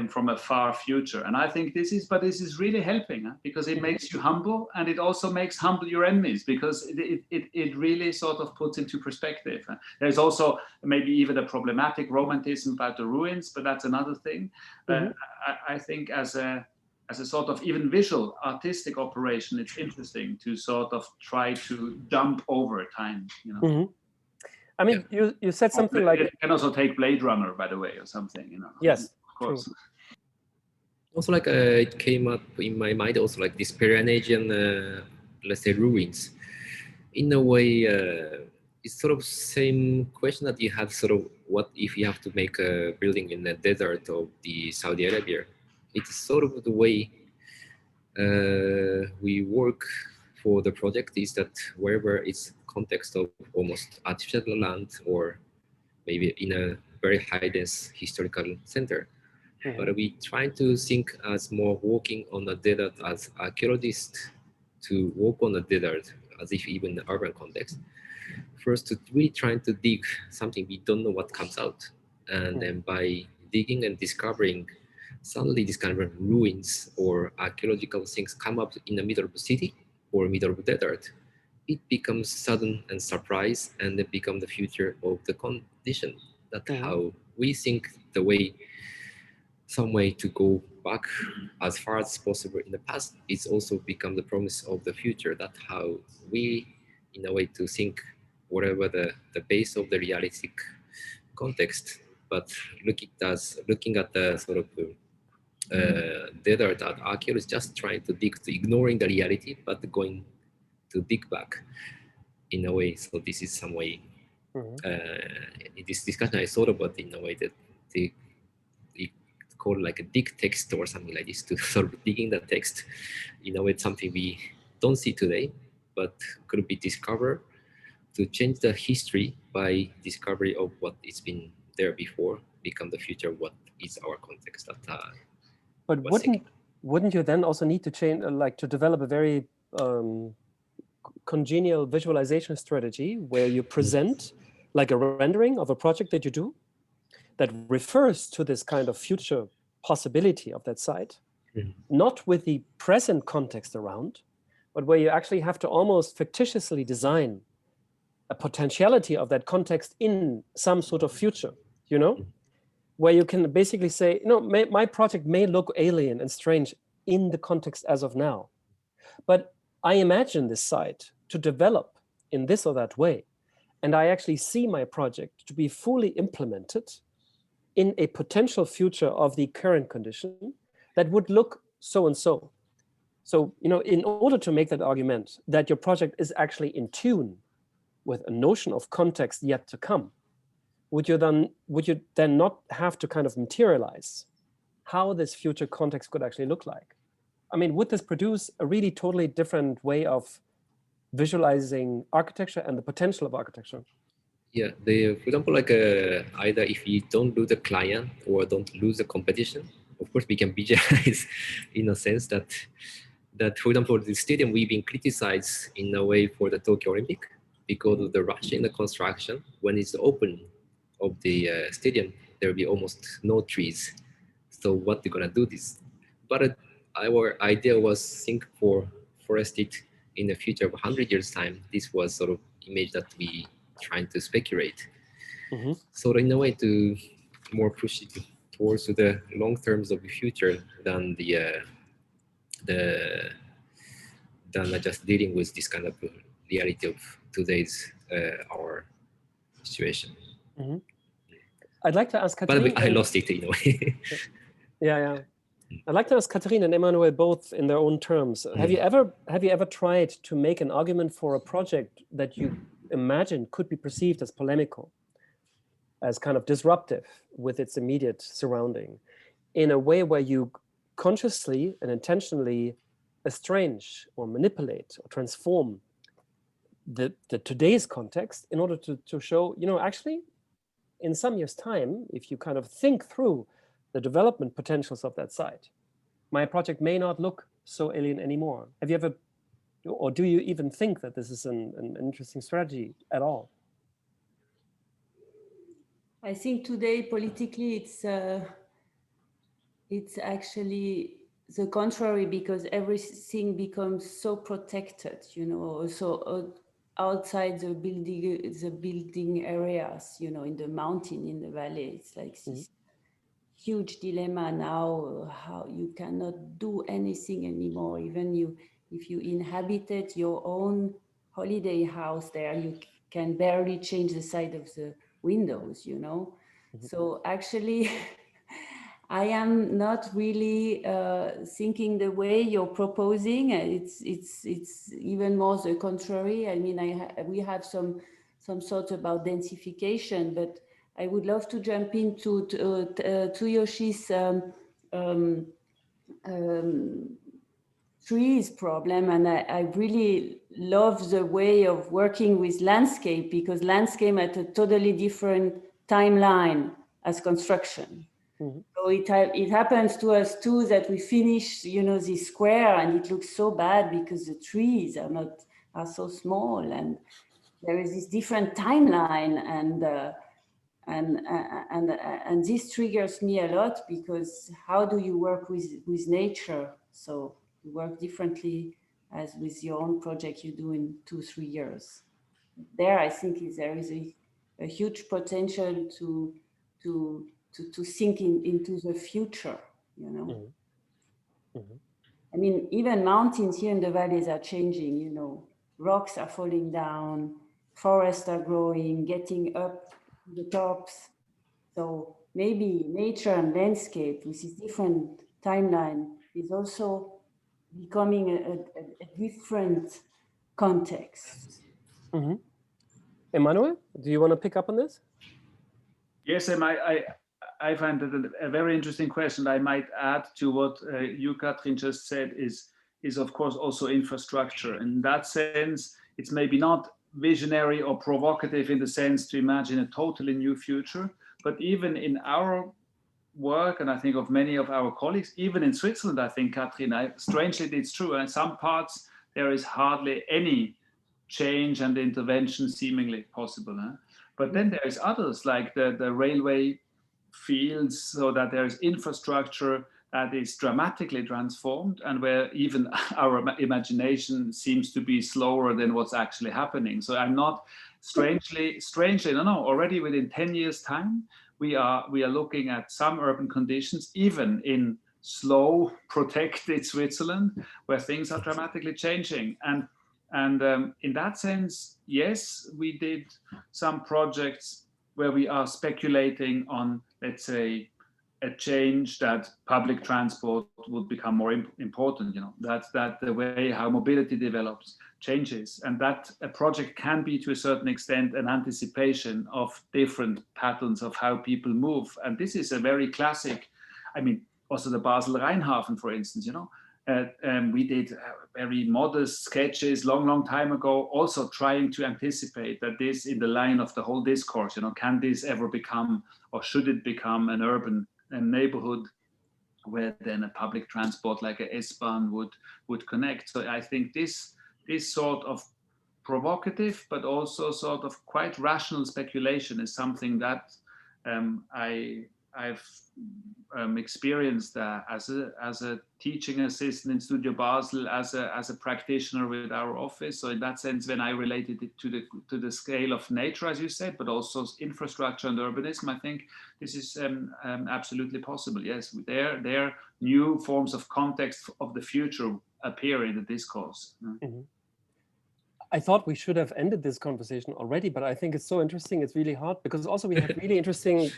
from a far future. And I think this is really helping, because it makes you humble, and it also makes humble your enemies, because it really sort of puts into perspective. There's also maybe even a problematic romanticism about the ruins, but that's another thing. I think as a sort of even visual artistic operation, it's interesting to sort of try to jump over time, I mean, you said something like, it can also take Blade Runner, by the way, or something, Yes, of course. true. Also, like it came up in my mind also, like this Peri-Anasian, let's say, ruins. In a way, it's sort of same question that you have, sort of, what if you have to make a building in the desert of the Saudi Arabia? It's sort of the way we work for the project is that wherever it's context of almost artificial land, or maybe in a very high dense historical center. But we try to think as more walking on the desert as archaeologists, to walk on the desert as if even in the urban context. First, to really trying to dig something we don't know what comes out. And then by digging and discovering, suddenly this kind of ruins or archaeological things come up in the middle of the city or middle of the desert. It becomes sudden and surprise, and it becomes the future of the condition. That's how we think the way, some way to go back as far as possible in the past, it's also become the promise of the future. That's how we, in a way, to think whatever the base of the realistic context, but looking at the sort of desert that archaeologists just trying to dig, to ignoring the reality, but going to dig back in a way. So this is some way, in this discussion I thought about in a way that they call like a dig text or something like this, to sort of digging the text in a way, something we don't see today, but could be discovered, to change the history by discovery of what it's been there before, become the future, what is our context. But wouldn't you then also need to change, like to develop a very congenial visualization strategy where you present like a rendering of a project that you do that refers to this kind of future possibility of that site, not with the present context around, but where you actually have to almost fictitiously design a potentiality of that context in some sort of future, where you can basically say, my project may look alien and strange in the context as of now, but I imagine this site to develop in this or that way. And I actually see my project to be fully implemented in a potential future of the current condition that would look so and so. So, in order to make that argument that your project is actually in tune with a notion of context yet to come, would you then not have to kind of materialize how this future context could actually look like? I mean, would this produce a really totally different way of visualizing architecture and the potential of architecture? Yeah, for example, like either if you don't lose the client or don't lose the competition, of course we can visualize in a sense that for example, the stadium we've been criticized in a way for the Tokyo Olympic because of the rush in the construction. When it's open of the stadium, there will be almost no trees. So what they're gonna do this? But our idea was think for forested in the future of 100 years time. This was sort of image that we trying to speculate. So in a way to more push it towards the long terms of the future than than just dealing with this kind of reality of today's our situation. I'd like to ask Catherine. But I lost it in a way. Yeah. I'd like to ask Catherine and Emmanuel both in their own terms. Have you ever tried to make an argument for a project that you imagine could be perceived as polemical? as kind of disruptive with its immediate surrounding in a way where you consciously and intentionally estrange or manipulate or transform the today's context in order to show, actually, in some years' time, if you kind of think through the development potentials of that site, my project may not look so alien anymore. Have you ever, or do you even think that this is an interesting strategy at all? I think today politically it's actually the contrary, because everything becomes so protected, so outside the building areas, in the mountain, in the valley, it's like this huge dilemma now, how you cannot do anything anymore. Even if you inhabited your own holiday house there, you can barely change the side of the windows, So actually, I am not really thinking the way you're proposing. It's even more the contrary. I mean, we have some thoughts about densification, but I would love to jump into Tsuyoshi's trees problem, and I really love the way of working with landscape, because landscape at a totally different timeline as construction. So it happens to us too that we finish, this square, and it looks so bad because the trees are so small, and there is this different timeline, and this triggers me a lot, because how do you work with nature? So you work differently as with your own project you do in 2-3 years. There, I think there is a huge potential to think into the future, I mean, even mountains here in the valleys are changing, rocks are falling down, forests are growing, getting up to the tops. So maybe nature and landscape with this different timeline is also becoming a different context. Emmanuel, do you want to pick up on this? Yes, I find that a very interesting question. I might add to what you, Katrin, just said is of course also infrastructure. In that sense, it's maybe not visionary or provocative in the sense to imagine a totally new future, but even in our work, and I think of many of our colleagues, even in Switzerland, I think, Katrin, strangely it's true. In some parts, there is hardly any change and intervention seemingly possible. But then there is others, like the railway fields, so that there is infrastructure that is dramatically transformed, and where even our imagination seems to be slower than what's actually happening. So I'm not strangely, no, already within 10 years' time, we are looking at some urban conditions, even in slow, protected Switzerland, where things are dramatically changing. And in that sense, yes, we did some projects where we are speculating on, let's say, a change that public transport would become more important, that the way how mobility develops changes, and that a project can be to a certain extent an anticipation of different patterns of how people move. And this is a very classic, I mean, also the Basel Rheinhafen, for instance, we did very modest sketches long time ago, also trying to anticipate that this in the line of the whole discourse, can this ever become, or should it become, an urban neighborhood where then a public transport like a S-Bahn would connect. So I think this sort of provocative but also sort of quite rational speculation is something that I've experienced as a teaching assistant in Studio Basel, as a practitioner with our office. So in that sense, when I related it to the scale of nature, as you said, but also infrastructure and urbanism, I think this is absolutely possible. Yes, there new forms of context of the future appear in the discourse. I thought we should have ended this conversation already, but I think it's so interesting. It's really hard because also we have really interesting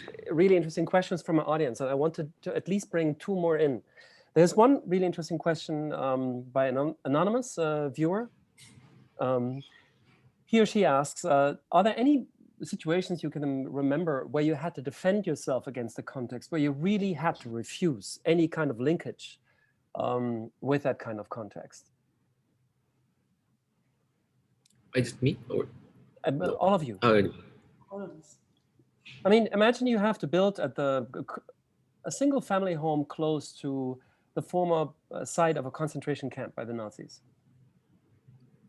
questions from our audience, and I wanted to at least bring 2 more in. There's one really interesting question by an anonymous viewer. He or she asks, are there any situations you can remember where you had to defend yourself against the context, where you really had to refuse any kind of linkage with that kind of context? Just me or no? All of you. All of us. I mean, imagine you have to build a single family home close to the former site of a concentration camp by the Nazis.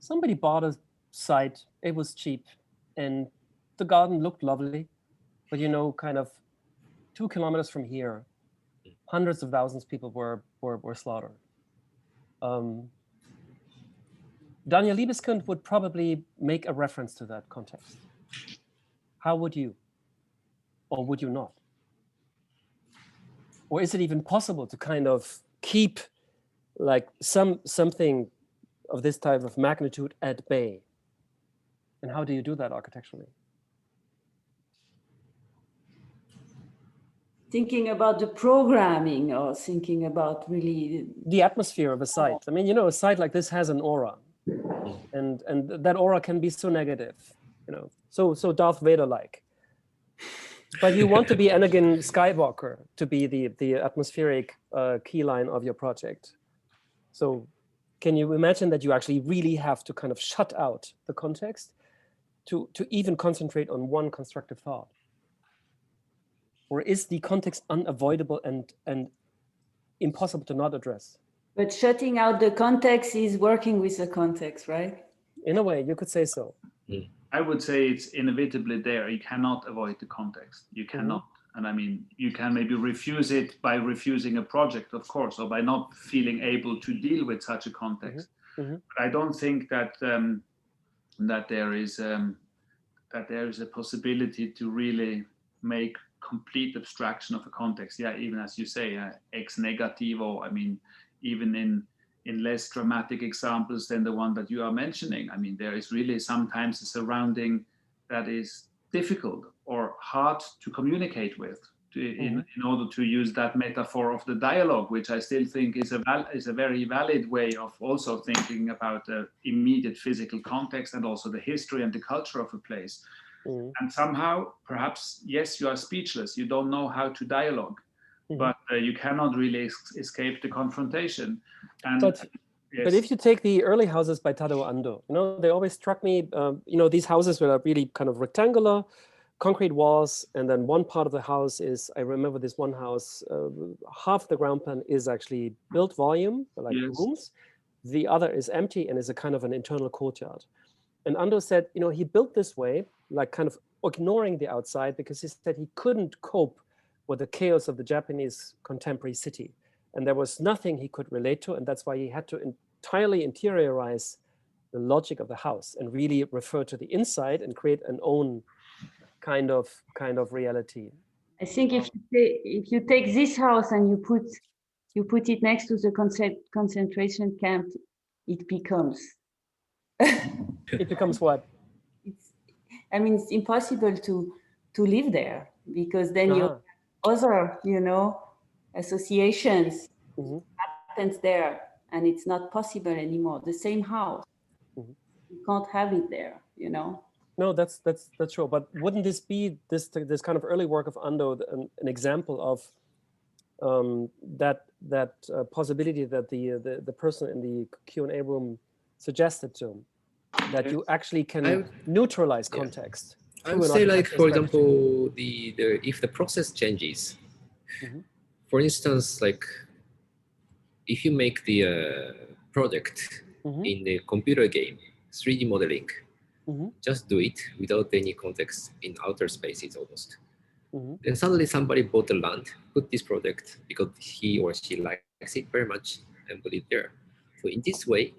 Somebody bought a site, it was cheap, and the garden looked lovely, but you know, kind of 2 kilometers from here, hundreds of thousands of people were slaughtered. Daniel Libeskind would probably make a reference to that context. How would you? Or would you not? Or is it even possible to kind of keep like something of this type of magnitude at bay? And how do you do that architecturally? Thinking about the programming or thinking about really the atmosphere of a site. I mean, you know, a site like this has an aura, and that aura can be so negative, you know, so Darth Vader-like. But you want to be Anakin Skywalker to be the atmospheric key line of your project. So can you imagine that you actually really have to kind of shut out the context to even concentrate on one constructive thought? Or is the context unavoidable and impossible to not address? But shutting out the context is working with the context, right? In a way, you could say so. I would say it's inevitably there. You cannot avoid the context. You cannot. And I mean, you can maybe refuse it by refusing a project, of course, or by not feeling able to deal with such a context. But I don't think that that there is a possibility to really make complete abstraction of a context. Yeah, even as you say, ex negativo. I mean, even in less dramatic examples than the one that you are mentioning. I mean, there is really sometimes a surrounding that is difficult or hard to communicate with in order to use that metaphor of the dialogue, which I still think is a very valid way of also thinking about the immediate physical context and also the history and the culture of a place. And somehow, perhaps, yes, you are speechless. You don't know how to dialogue, but you cannot really escape the confrontation. And but if you take the early houses by Tadao Ando, you know, they always struck me, you know, these houses were really kind of rectangular, concrete walls, and then one part of the house is, I remember this one house, half the ground plan is actually built volume, like rooms. The other is empty and is a kind of an internal courtyard. And Ando said, you know, he built this way, like kind of ignoring the outside, because he said he couldn't cope with the chaos of the Japanese contemporary city. And there was nothing he could relate to. And that's why he had to entirely interiorize the logic of the house and really refer to the inside and create an own kind of reality. I think if you take this house and you put it next to the concentration camp, it becomes. It becomes what? I mean, it's impossible to live there, because then you have other, you know, associations happens there, and it's not possible anymore. The same house, you can't have it there, you know. No, that's true. But wouldn't this be this kind of early work of Ando an example of that possibility that the person in the Q&A room suggested to him, that you actually can neutralize context? I would say, like, for example, if the process changes, for instance, like if you make the project in the computer game, 3D modeling, just do it without any context in outer spaces almost. Then suddenly somebody bought the land, put this project because he or she likes it very much and put it there. So in this way,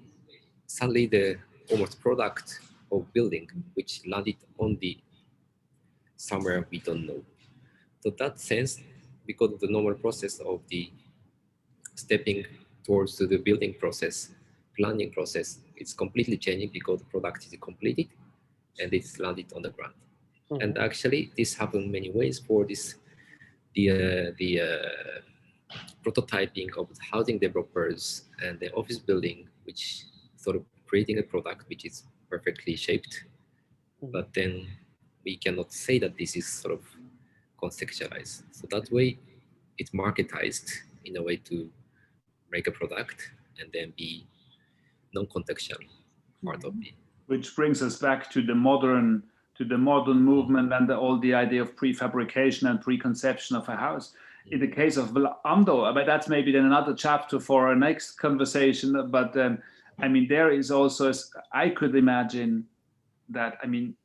suddenly the almost product of building, which landed on the somewhere we don't know. So that sense, because of the normal process of the stepping towards the building process, planning process, it's completely changing because the product is completed and it's landed on the ground. And actually, this happened many ways for this, the prototyping of housing developers and the office building, which sort of creating a product which is perfectly shaped, but then we cannot say that this is sort of contextualized. So that way, it's marketized in a way to make a product and then be non-contextual part of it. Which brings us back to the modern movement and all the idea of prefabrication and preconception of a house. In the case of Amdo, but that's maybe then another chapter for our next conversation. But I mean, there is also, I could imagine that, I mean,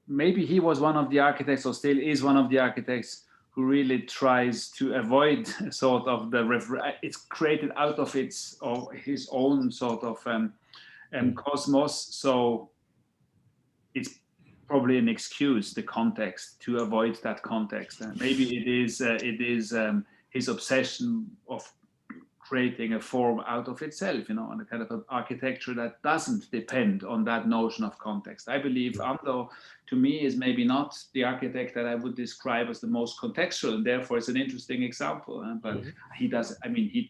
maybe he was one of the architects, or still is one of the architects, who really tries to avoid sort of it's created out of its or his own sort of cosmos. So it's probably an excuse, the context, to avoid that context. Maybe it is his obsession of creating a form out of itself, you know, and a kind of an architecture that doesn't depend on that notion of context. I believe Amdo, to me, is maybe not the architect that I would describe as the most contextual, and therefore it's an interesting example. But he does. I mean,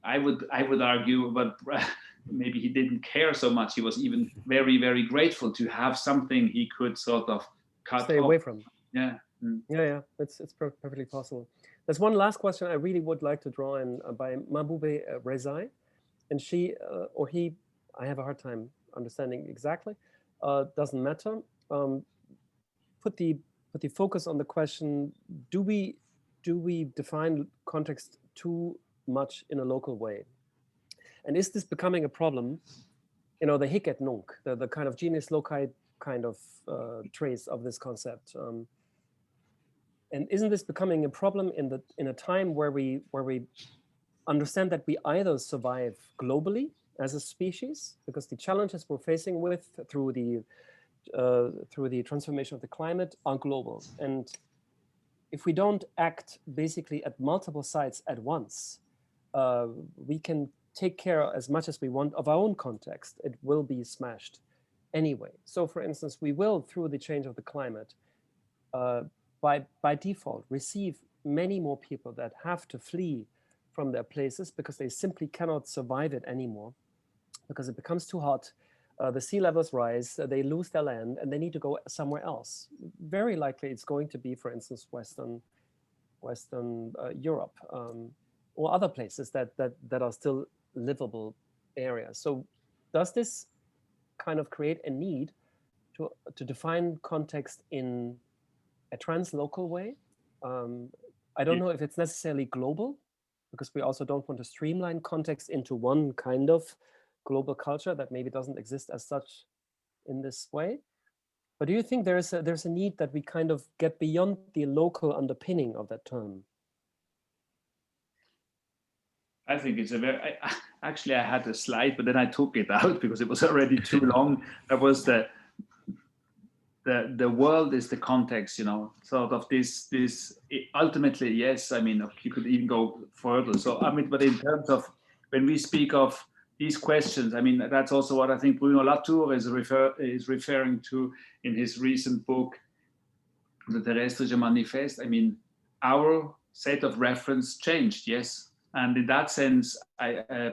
I would argue, but maybe he didn't care so much. He was even very, very grateful to have something he could sort of stay away from. Yeah. Yeah, it's perfectly possible. There's one last question I really would like to draw in by Mahbube Rezai, and she or he, I have a hard time understanding exactly. Doesn't matter. Put the focus on the question: do we define context too much in a local way? And is this becoming a problem? You know, the hic et nunc, the kind of genius loci kind of trace of this concept. And isn't this becoming a problem in a time where we understand that we either survive globally as a species, because the challenges we're facing with through the transformation of the climate are global, and if we don't act basically at multiple sites at once, we can take care as much as we want of our own context. It will be smashed anyway. So, for instance, we will, through the change of the climate, by default, receive many more people that have to flee from their places because they simply cannot survive it anymore, because it becomes too hot. The sea levels rise, they lose their land, and they need to go somewhere else. Very likely it's going to be, for instance, Western Europe, or other places that are still livable areas. So does this kind of create a need to define context in a translocal way? I don't know if it's necessarily global, because we also don't want to streamline context into one kind of global culture that maybe doesn't exist as such in this way. But do you think there's a need that we kind of get beyond the local underpinning of that term? I think it's a very, actually I had a slide, but then I took it out because it was already too long. That was the world is the context, you know, sort of this ultimately, yes, I mean, you could even go further. So, I mean, but in terms of, when we speak of these questions, I mean, that's also what I think Bruno Latour is referring to in his recent book, The Terrestrische Manifest. I mean, our set of reference changed, yes. And in that sense,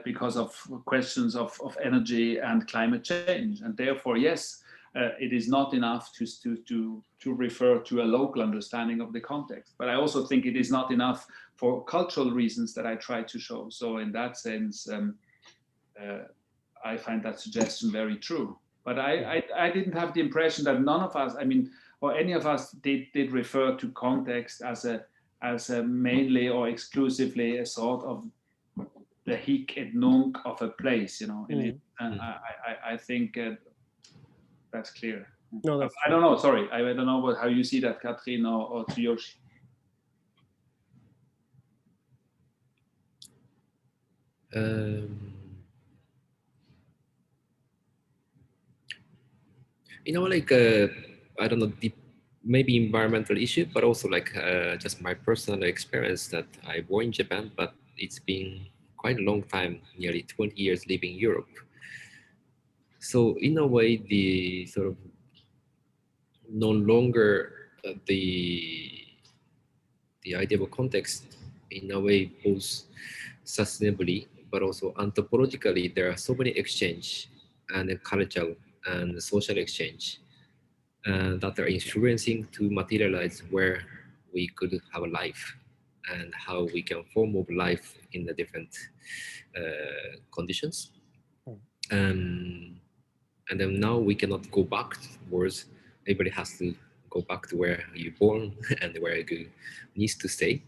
because of questions of energy and climate change, and therefore, yes, it is not enough to refer to a local understanding of the context. But I also think it is not enough for cultural reasons that I try to show. So in that sense, I find that suggestion very true. But I didn't have the impression that none of us, I mean, or any of us did refer to context as a mainly or exclusively a sort of the hic et nunc of a place, you know. I think that's clear. No, that's I don't know. Sorry, I don't know how you see that, Catherine or Tsuyoshi. You know, like I don't know, maybe environmental issue, but also like just my personal experience that I born in Japan, but it's been quite a long time, nearly 20 years living in Europe. So in a way, the sort of no longer the idea of context in a way both sustainably, but also anthropologically, there are so many exchange and cultural and social exchange that are influencing to materialize where we could have a life and how we can form of life in the different conditions. And then now we cannot go backwards. Everybody has to go back to where you're born and where you needs to stay.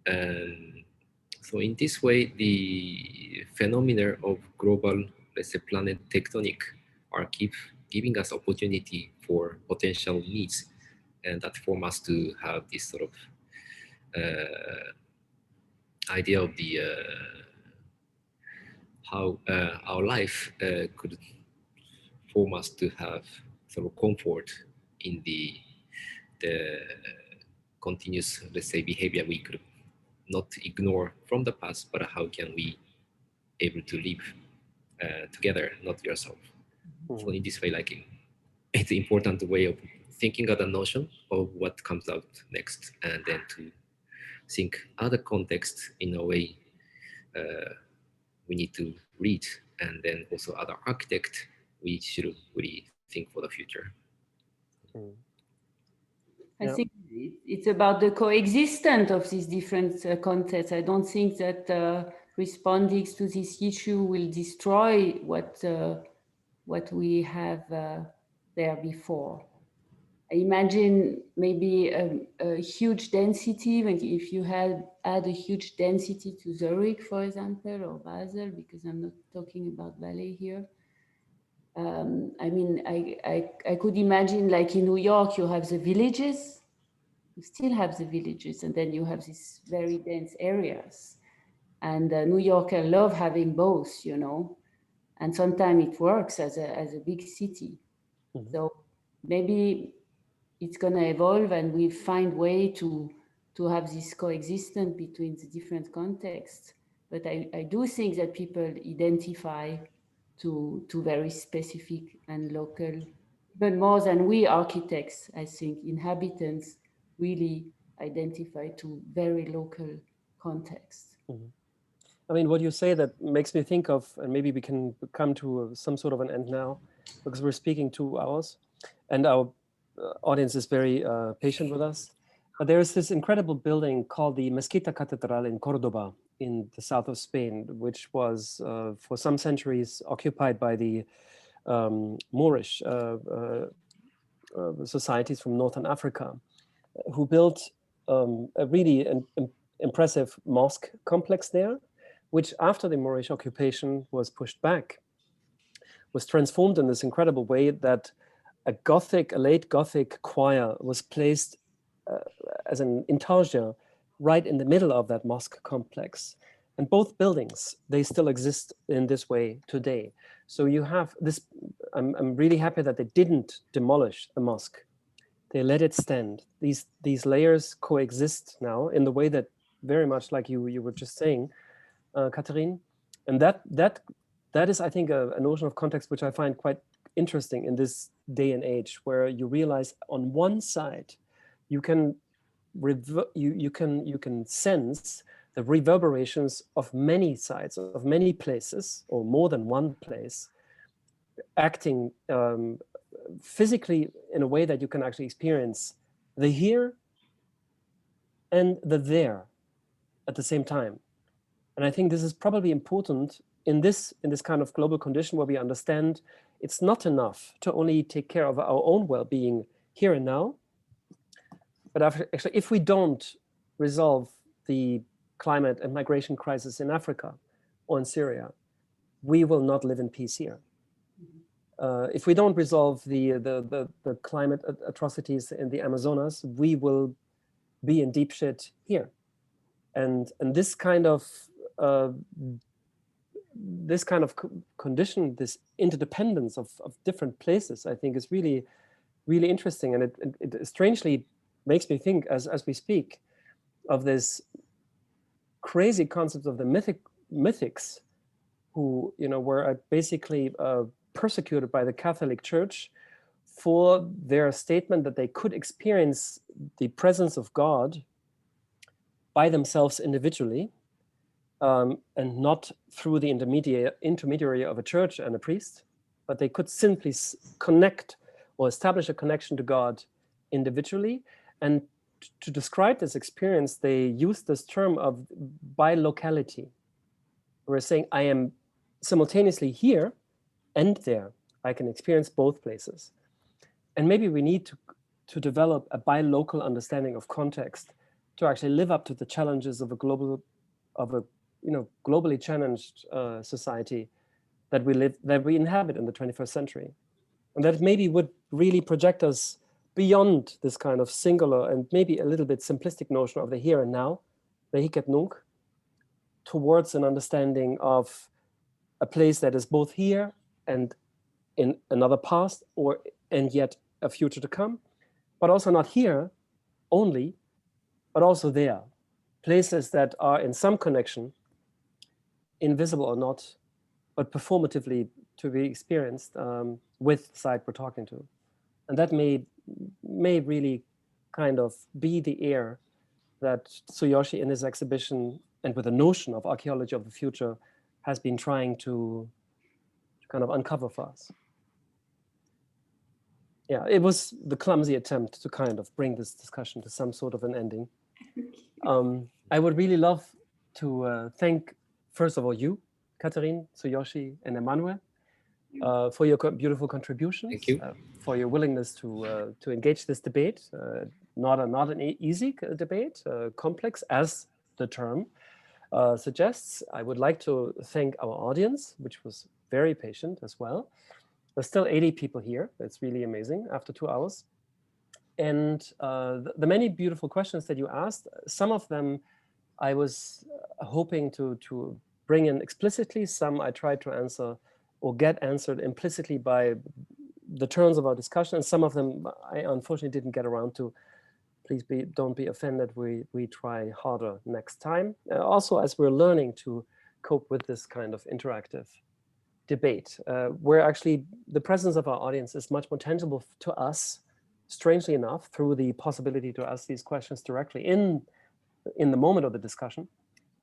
So in this way, the phenomena of global, let's say, planet tectonic are keep giving us opportunity for potential needs, and that form us to have this sort of idea of the how our life could form us to have sort of comfort in the continuous, let's say, behavior we could not ignore from the past, but how can we able to live together, not yourself. So in this way, like it's an important way of thinking of the notion of what comes out next, and then to think other contexts in a way we need to read, and then also other architect we should really think for the future. I think it's about the coexistence of these different contexts. I don't think that responding to this issue will destroy what we have there before. I imagine maybe a huge density, like if you add a huge density to Zurich, for example, or Basel, because I'm not talking about ballet here. I mean, I could imagine like in New York, you have the villages, you still have the villages, and then you have these very dense areas. And New Yorkers love having both, you know, and sometimes it works as a big city. So maybe it's going to evolve, and we find way to have this coexistence between the different contexts. But I do think that people identify to very specific and local, but more than we architects, I think inhabitants really identify to very local contexts. I mean, what you say that makes me think of, and maybe we can come to some sort of an end now, because we're speaking 2 hours, and our audience is very patient with us. But there is this incredible building called the Mezquita Catedral in Cordoba, in the south of Spain, which was for some centuries occupied by the Moorish societies from Northern Africa, who built a really impressive mosque complex there, which after the Moorish occupation was pushed back, was transformed in this incredible way that a late Gothic choir was placed as an intarsia right in the middle of that mosque complex. And both buildings, they still exist in this way today. So you have this, I'm really happy that they didn't demolish the mosque. They let it stand. These layers coexist now in the way that very much like you were just saying, Catherine. And that is, I think, a notion of context which I find quite interesting in this day and age, where you realize on one side, you can sense the reverberations of many sides, of many places, or more than one place, acting physically in a way that you can actually experience the here and the there at the same time. And I think this is probably important in this kind of global condition where we understand it's not enough to only take care of our own well-being here and now, but actually if we don't resolve the climate and migration crisis in Africa or in Syria, we will not live in peace here. If we don't resolve the climate atrocities in the Amazonas, we will be in deep shit here. And this kind of condition, this interdependence of different places, I think is really, really interesting. And it strangely makes me think, as we speak, of this crazy concept of the mythics, who were basically persecuted by the Catholic Church for their statement that they could experience the presence of God by themselves individually, and not through the intermediary of a church and a priest, but they could simply connect or establish a connection to God individually. And to describe this experience, they use this term of bilocality. We're saying I am simultaneously here and there. I can experience both places. And maybe we need to develop a bilocal understanding of context to actually live up to the challenges of a globally challenged society that we inhabit in the 21st century. And that maybe would really project us beyond this kind of singular and maybe a little bit simplistic notion of the here and now, the hic et nunc, towards an understanding of a place that is both here and in another past, and yet a future to come, but also not here only, but also there. Places that are in some connection, invisible or not, but performatively to be experienced with the side we're talking to. And that may really kind of be the air that Tsuyoshi in his exhibition and with the notion of archaeology of the future has been trying to kind of uncover for us. Yeah, it was the clumsy attempt to kind of bring this discussion to some sort of an ending. I would really love to thank, first of all, you, Catherine, Tsuyoshi, and Emmanuel, for your beautiful contributions. Thank you. For your willingness to engage this debate. Not an easy debate, complex as the term suggests. I would like to thank our audience, which was very patient as well. There's still 80 people here. It's really amazing after 2 hours. And the many beautiful questions that you asked, some of them I was hoping to bring in explicitly. Some I tried to answer or get answered implicitly by the turns of our discussion. And some of them I unfortunately didn't get around to. Please don't be offended. We try harder next time. Also, as we're learning to cope with this kind of interactive debate, where actually the presence of our audience is much more tangible to us, strangely enough, through the possibility to ask these questions directly in the moment of the discussion,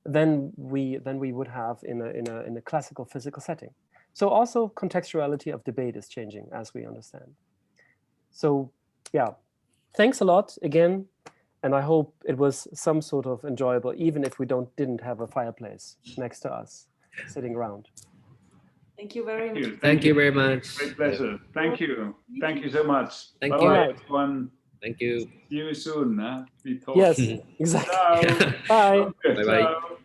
than we would have in a classical physical setting. So also contextuality of debate is changing, as we understand. So yeah, thanks a lot again, and I hope it was some sort of enjoyable, even if we didn't have a fireplace next to us sitting around. Thank you very much. Thank you very much. Great pleasure. Thank you. Thank you so much. Thank Bye you. bye, everyone. Thank you. See you soon. We talk. Yes, exactly. Ciao. Bye. Okay, Bye-bye. ciao.